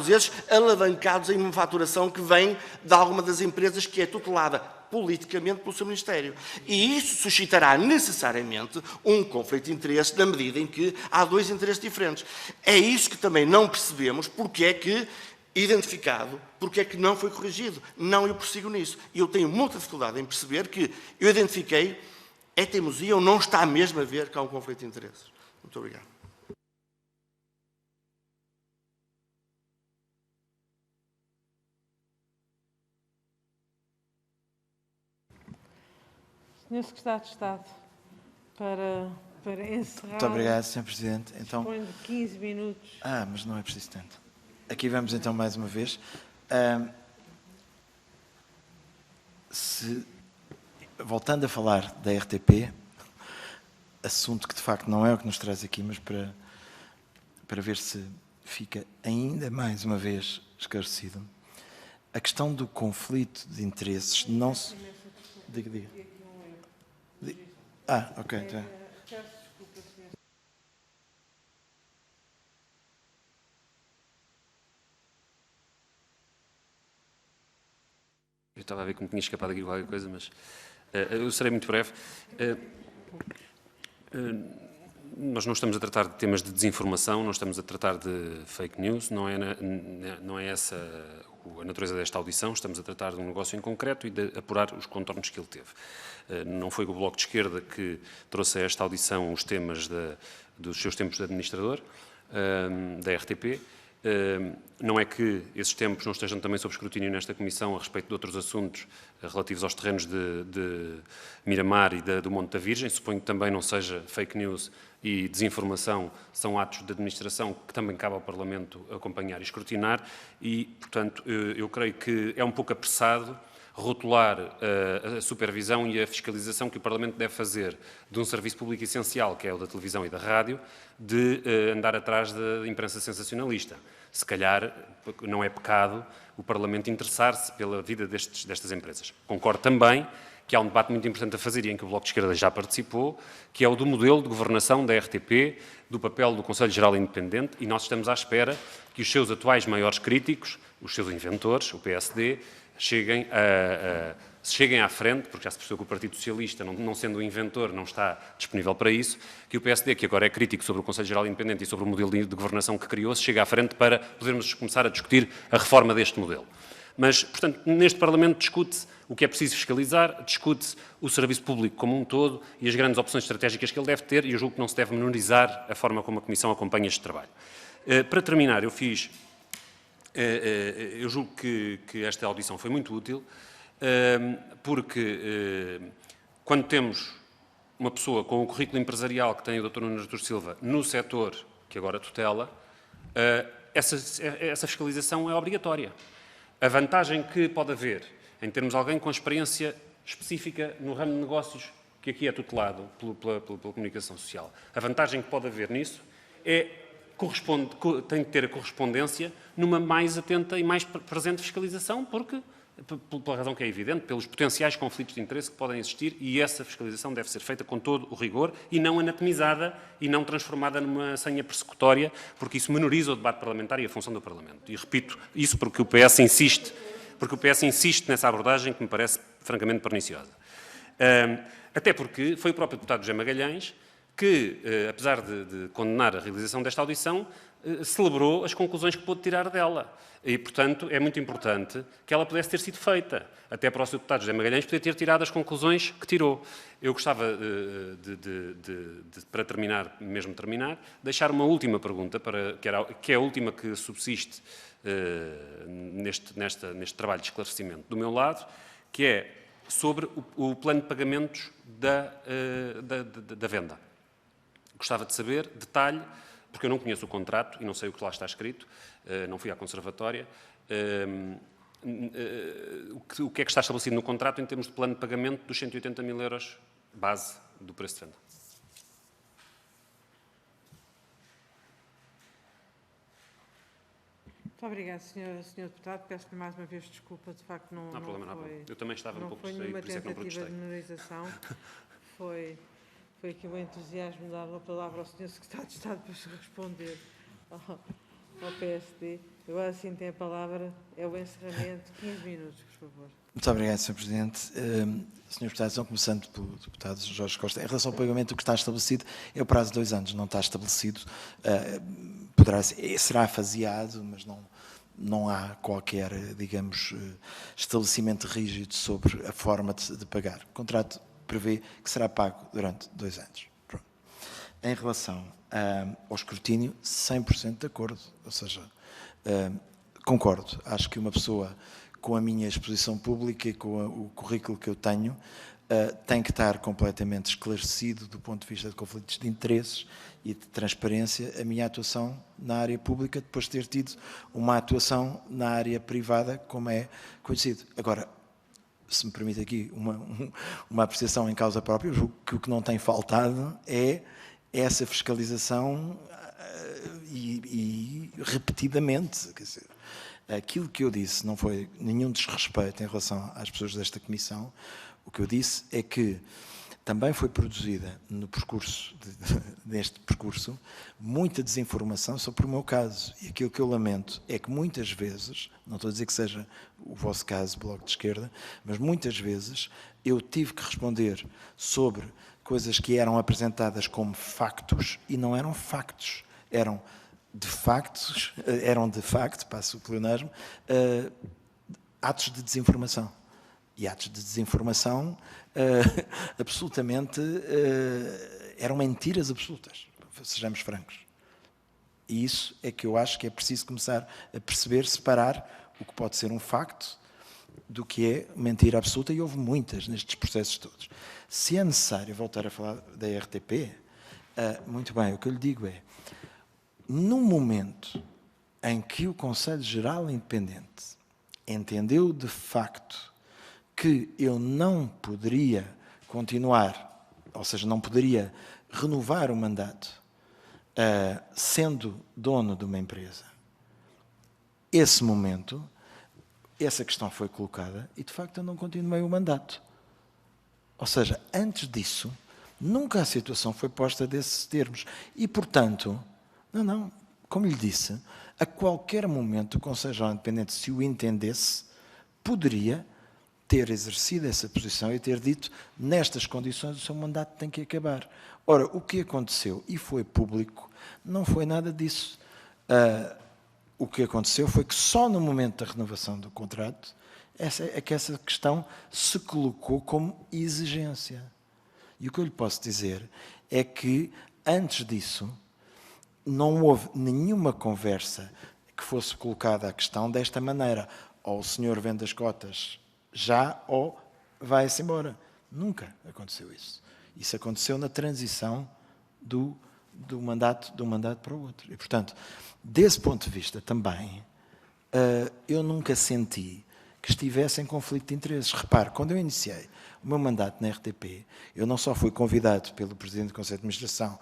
esses alavancados em uma faturação que vem de alguma das empresas que é tutelada politicamente pelo seu Ministério. E isso suscitará necessariamente um conflito de interesse na medida em que há dois interesses diferentes. É isso que também não percebemos porque é que, identificado, porque é que não foi corrigido. Não eu prossigo nisso. E eu tenho muita dificuldade em perceber que eu identifiquei, é teimosia ou não está mesmo a ver que há um conflito de interesses. Muito obrigado. Senhor Secretário de Estado, para encerrar... Muito obrigado, Sr. Presidente. Então, dispõe de 15 minutos. mas não é preciso tanto. Aqui vamos então mais uma vez. Voltando a falar da RTP, assunto que de facto não é o que nos traz aqui, mas para ver se fica ainda mais uma vez esclarecido, a questão do conflito de interesses não se... Diga. Ok. Então. Eu estava a ver que me tinha escapado aqui qualquer coisa, mas eu serei muito breve. Nós não estamos a tratar de temas de desinformação, não estamos a tratar de fake news, não é essa a natureza desta audição, estamos a tratar de um negócio em concreto e de apurar os contornos que ele teve. Não foi o Bloco de Esquerda que trouxe a esta audição os temas dos seus tempos de administrador, da RTP. Não é que esses tempos não estejam também sob escrutínio nesta Comissão a respeito de outros assuntos relativos aos terrenos de Miramar e do Monte da Virgem. Suponho que também não seja fake news e desinformação, são atos de administração que também cabe ao Parlamento acompanhar e escrutinar e, portanto, eu creio que é um pouco apressado rotular a supervisão e a fiscalização que o Parlamento deve fazer de um serviço público essencial, que é o da televisão e da rádio, de andar atrás da imprensa sensacionalista. Se calhar não é pecado o Parlamento interessar-se pela vida destas empresas. Concordo também que há um debate muito importante a fazer e em que o Bloco de Esquerda já participou, que é o do modelo de governação da RTP, do papel do Conselho Geral Independente, e nós estamos à espera que os seus atuais maiores críticos, os seus inventores, o PSD, cheguem à frente, porque já se percebeu que o Partido Socialista, não sendo o inventor, não está disponível para isso, que o PSD, que agora é crítico sobre o Conselho Geral Independente e sobre o modelo de governação que criou, se chegue à frente para podermos começar a discutir a reforma deste modelo. Mas, portanto, neste Parlamento discute-se o que é preciso fiscalizar, discute-se o serviço público como um todo e as grandes opções estratégicas que ele deve ter, e eu julgo que não se deve menorizar a forma como a Comissão acompanha este trabalho. Para terminar, eu julgo que esta audição foi muito útil, porque quando temos uma pessoa com o currículo empresarial que tem o Dr. Nuno Artur Silva no setor que agora tutela, essa fiscalização é obrigatória. A vantagem que pode haver em termos alguém com experiência específica no ramo de negócios que aqui é tutelado pela comunicação social, a vantagem que pode haver nisso tem de ter a correspondência numa mais atenta e mais presente fiscalização, porque, pela razão que é evidente, pelos potenciais conflitos de interesse que podem existir, e essa fiscalização deve ser feita com todo o rigor e não anatomizada e não transformada numa senha persecutória, porque isso menoriza o debate parlamentar e a função do Parlamento. E repito isso porque o PS insiste nessa abordagem que me parece francamente perniciosa. Até porque foi o próprio deputado José Magalhães que, apesar de condenar a realização desta audição, celebrou as conclusões que pôde tirar dela. E, portanto, é muito importante que ela pudesse ter sido feita. Até para o Sr. deputado José Magalhães poder ter tirado as conclusões que tirou. Eu gostava, para terminar, deixar uma última pergunta, que é a última que subsiste neste trabalho de esclarecimento do meu lado, que é sobre o plano de pagamentos da venda. Gostava de saber, detalhe, porque eu não conheço o contrato e não sei o que lá está escrito, não fui à conservatória, o que é que está estabelecido no contrato em termos de plano de pagamento dos 180 mil euros base do preço de venda. Muito obrigada, Sr. Deputado. Peço-lhe mais uma vez desculpa, de facto não Não há problema, não há problema. Eu também estava um pouco distraído, por isso é que não tentativa de protestei. memorização. Foi aqui o entusiasmo de dar a palavra ao Sr. Secretário de Estado para responder ao PSD. Agora sim tem a palavra, é o encerramento. 15 minutos, por favor. Muito obrigado, Sr. Presidente. Sr. Deputado, começando pelo Deputado Jorge Costa, em relação ao pagamento, o que está estabelecido é o prazo de 2 anos, não está estabelecido, será faseado, mas não há qualquer, digamos, estabelecimento rígido sobre a forma de pagar. O contrato prevê que será pago durante 2 anos. Pronto. Em relação ao escrutínio, 100% de acordo, ou seja, concordo, acho que uma pessoa com a minha exposição pública e com o currículo que eu tenho, tem que estar completamente esclarecido do ponto de vista de conflitos de interesses e de transparência a minha atuação na área pública, depois de ter tido uma atuação na área privada, como é conhecido. Agora, se me permite aqui uma apreciação em causa própria, eu julgo que o que não tem faltado é essa fiscalização e repetidamente, quer dizer, aquilo que eu disse não foi nenhum desrespeito em relação às pessoas desta Comissão. O que eu disse é que também foi produzida no percurso, neste percurso, muita desinformação sobre o meu caso. E aquilo que eu lamento é que muitas vezes, não estou a dizer que seja o vosso caso, Bloco de Esquerda, mas muitas vezes eu tive que responder sobre coisas que eram apresentadas como factos e não eram factos, eram de facto, passo o pleonasmo, atos de desinformação. E atos de desinformação absolutamente eram mentiras absolutas, sejamos francos. E isso é que eu acho que é preciso começar a perceber, separar o que pode ser um facto do que é mentira absoluta, e houve muitas nestes processos todos. Se é necessário voltar a falar da RTP, muito bem, o que eu lhe digo é, no momento em que o Conselho Geral Independente entendeu de facto que eu não poderia continuar, ou seja, não poderia renovar o mandato sendo dono de uma empresa, esse momento, essa questão foi colocada e de facto eu não continuei o mandato. Ou seja, antes disso, nunca a situação foi posta desses termos. E, portanto, não, como lhe disse, a qualquer momento o Conselho Geral Independente, se o entendesse, poderia ter exercido essa posição e ter dito, nestas condições o seu mandato tem que acabar. Ora, o que aconteceu, e foi público, não foi nada disso. O que aconteceu foi que só no momento da renovação do contrato é que essa questão se colocou como exigência. E o que eu lhe posso dizer é que, antes disso, não houve nenhuma conversa que fosse colocada a questão desta maneira. Ou o senhor vende as cotas já, ou vai-se embora. Nunca aconteceu isso. Isso aconteceu na transição do mandato para o outro. E, portanto, desse ponto de vista também, eu nunca senti que estivesse em conflito de interesses. Repare, quando eu iniciei o meu mandato na RTP, eu não só fui convidado pelo Presidente do Conselho de Administração,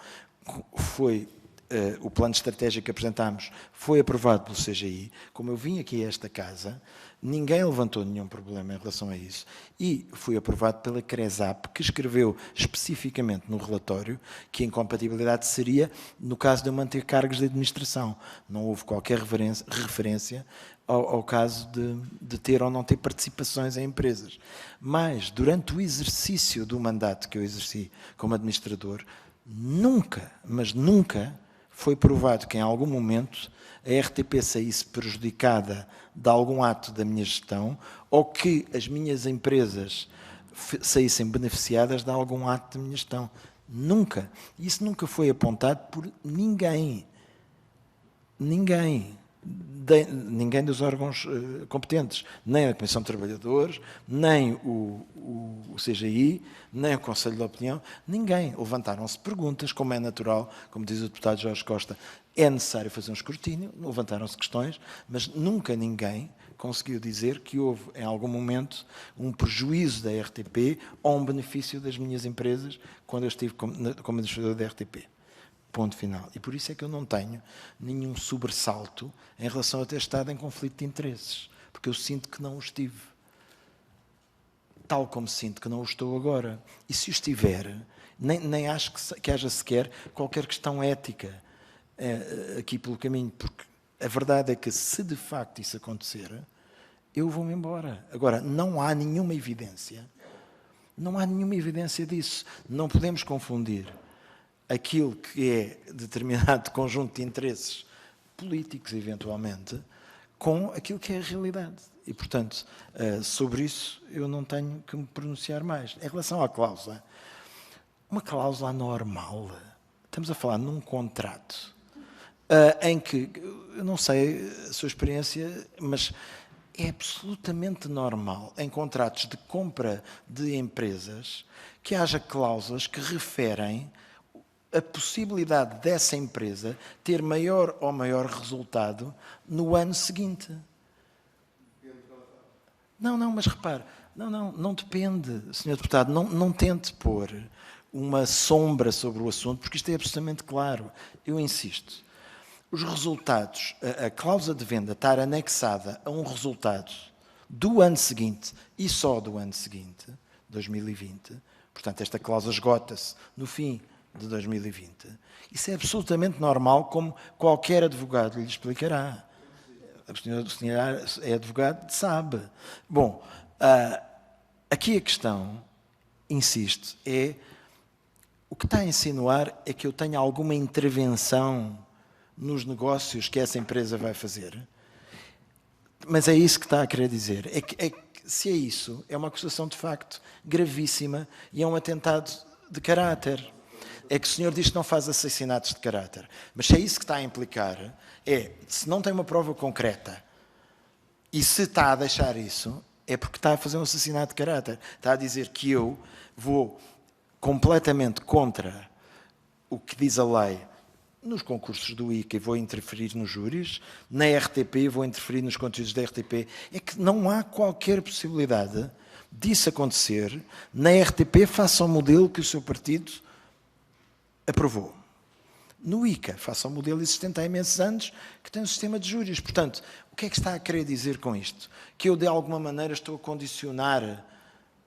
o plano estratégico que apresentámos foi aprovado pelo CGI, como eu vim aqui a esta casa, ninguém levantou nenhum problema em relação a isso, e fui aprovado pela CRESAP, que escreveu especificamente no relatório que a incompatibilidade seria no caso de eu manter cargos de administração. Não houve qualquer referência ao caso de ter ou não ter participações em empresas. Mas, durante o exercício do mandato que eu exerci como administrador, nunca, mas nunca, foi provado que em algum momento a RTP saísse prejudicada de algum ato da minha gestão ou que as minhas empresas saíssem beneficiadas de algum ato da minha gestão. Nunca. Isso nunca foi apontado por ninguém. Ninguém. ninguém dos órgãos competentes, nem a Comissão de Trabalhadores, nem o CGI, nem o Conselho de Opinião, ninguém. Levantaram-se perguntas, como é natural, como diz o deputado Jorge Costa, é necessário fazer um escrutínio, levantaram-se questões, mas nunca ninguém conseguiu dizer que houve, em algum momento, um prejuízo da RTP ou um benefício das minhas empresas quando eu estive como administrador da RTP. Ponto final. E por isso é que eu não tenho nenhum sobressalto em relação a ter estado em conflito de interesses, porque eu sinto que não o estive. Tal como sinto que não o estou agora. E se o estiver, nem acho que haja sequer qualquer questão ética aqui pelo caminho, porque a verdade é que se de facto isso acontecer, eu vou-me embora. Agora, não há nenhuma evidência disso. Não podemos confundir aquilo que é determinado conjunto de interesses políticos, eventualmente, com aquilo que é a realidade. E, portanto, sobre isso eu não tenho que me pronunciar mais. Em relação à cláusula, uma cláusula normal, estamos a falar num contrato em que, eu não sei a sua experiência, mas é absolutamente normal em contratos de compra de empresas que haja cláusulas que referem a possibilidade dessa empresa ter maior ou maior resultado no ano seguinte. Não, mas repare, não depende, Sr. Deputado, não tente pôr uma sombra sobre o assunto, porque isto é absolutamente claro. Eu insisto, os resultados, a cláusula de venda estar anexada a um resultado do ano seguinte e só do ano seguinte, 2020, portanto esta cláusula esgota-se no fim de 2020. Isso é absolutamente normal, como qualquer advogado lhe explicará. O senhor é advogado, sabe. Bom, aqui a questão, insisto, é o que está a insinuar é que eu tenha alguma intervenção nos negócios que essa empresa vai fazer. Mas é isso que está a querer dizer. Se é isso, é uma acusação de facto gravíssima e é um atentado de caráter. É que o senhor diz que não faz assassinatos de caráter. Mas se é isso que está a implicar, se não tem uma prova concreta e se está a deixar isso, é porque está a fazer um assassinato de caráter. Está a dizer que eu vou completamente contra o que diz a lei nos concursos do ICA e vou interferir nos júris, na RTP vou interferir nos conteúdos da RTP. É que não há qualquer possibilidade disso acontecer na RTP face ao modelo que o seu partido aprovou. No ICA, face ao modelo existente há imensos anos, que tem um sistema de júris. Portanto, o que é que está a querer dizer com isto? Que eu, de alguma maneira, estou a condicionar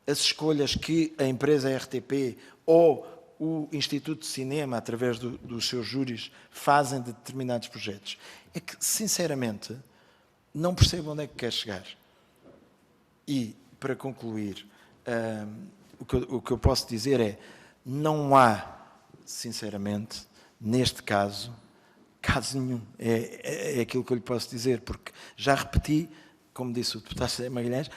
as escolhas que a empresa RTP ou o Instituto de Cinema, através dos seus júris, fazem de determinados projetos. É que, sinceramente, não percebo onde é que quer chegar. E, para concluir, o que eu posso dizer é, não há, sinceramente, neste caso nenhum. É aquilo que eu lhe posso dizer, porque já repeti, como disse o deputado José Magalhães,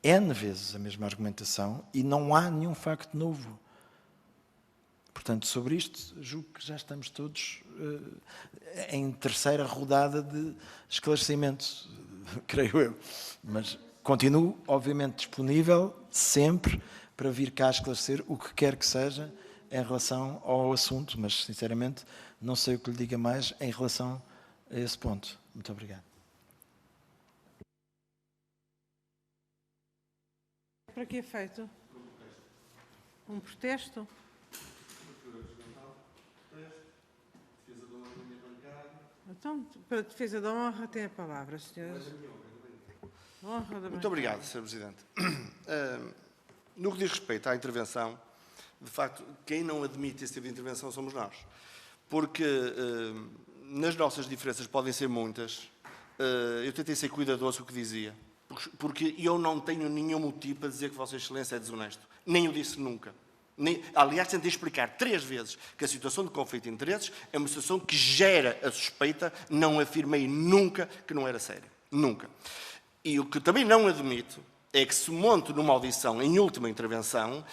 N vezes a mesma argumentação e não há nenhum facto novo. Portanto, sobre isto, julgo que já estamos todos em terceira rodada de esclarecimento, creio eu. Mas continuo, obviamente, disponível sempre para vir cá esclarecer o que quer que seja em relação ao assunto, mas, sinceramente, não sei o que lhe diga mais em relação a esse ponto. Muito obrigado. Para que é feito? Um protesto? Então, para a defesa da honra, tem a palavra, senhor. Muito obrigado, Sr. Presidente. No que diz respeito à intervenção, de facto, quem não admite esse tipo de intervenção somos nós. Porque nas nossas diferenças podem ser muitas. Eu tentei ser cuidadoso com o que dizia. Porque eu não tenho nenhum motivo para dizer que Vossa Excelência é desonesto. Nem o disse nunca. Aliás, tentei explicar 3 vezes que a situação de conflito de interesses é uma situação que gera a suspeita. Não afirmei nunca que não era sério. Nunca. E o que também não admito é que se monte numa audição em última intervenção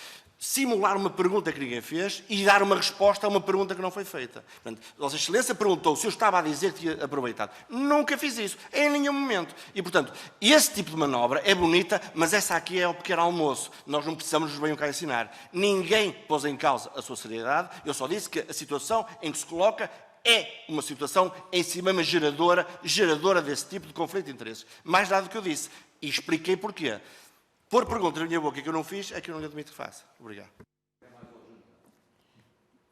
simular uma pergunta que ninguém fez e dar uma resposta a uma pergunta que não foi feita. Portanto, Vossa Excelência perguntou se eu estava a dizer que tinha aproveitado. Nunca fiz isso, em nenhum momento. E, portanto, esse tipo de manobra é bonita, mas essa aqui é o pequeno almoço. Nós não precisamos nos venham cá ensinar. Ninguém pôs em causa a sua seriedade, eu só disse que a situação em que se coloca é uma situação em si mesma geradora desse tipo de conflito de interesses. Mais nada do que eu disse. E expliquei porquê. Pôr perguntas na minha boca que eu não fiz é que eu não lhe admito que faça. Obrigado.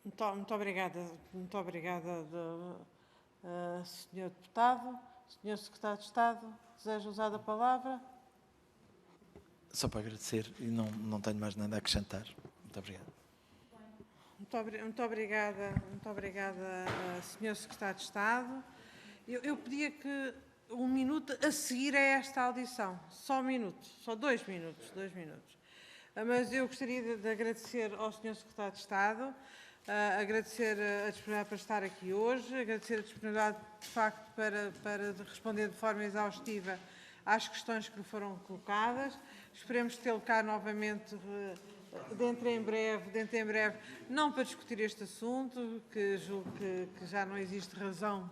Muito obrigada, Sr. Deputado. Sr. Secretário de Estado, deseja usar a palavra? Só para agradecer e não tenho mais nada a acrescentar. Muito obrigado. Muito obrigada, Sr. Secretário de Estado. Eu pedia que um minuto a seguir a esta audição, só um minuto, só 2 minutos, 2 minutos. Mas eu gostaria de agradecer ao Sr. Secretário de Estado, agradecer a disponibilidade para estar aqui hoje, agradecer a disponibilidade, de facto, para responder de forma exaustiva às questões que lhe foram colocadas. Esperemos tê-lo cá novamente dentro em breve, não para discutir este assunto, que julgo que já não existe razão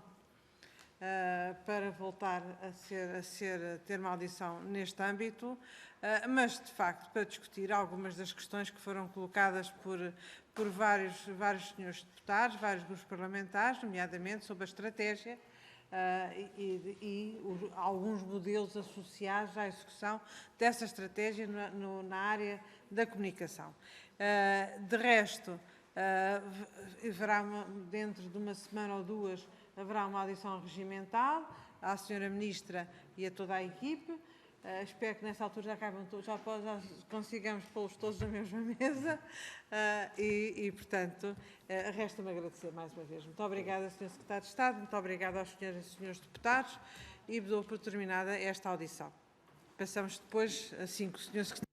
para voltar a ter uma audição neste âmbito, mas, de facto, para discutir algumas das questões que foram colocadas por vários senhores deputados, vários grupos parlamentares, nomeadamente sobre a estratégia e alguns modelos associados à execução dessa estratégia na área da comunicação. De resto, dentro de uma semana ou 2, haverá uma audição regimental à Sra. Ministra e a toda a equipe. Espero que nessa altura já consigamos pô-los todos na mesma mesa portanto, resta-me agradecer mais uma vez. Muito obrigada, Sr. Secretário de Estado, muito obrigada aos senhores e senhores deputados e dou por terminada esta audição. Passamos depois, assim que o Sr. Secretário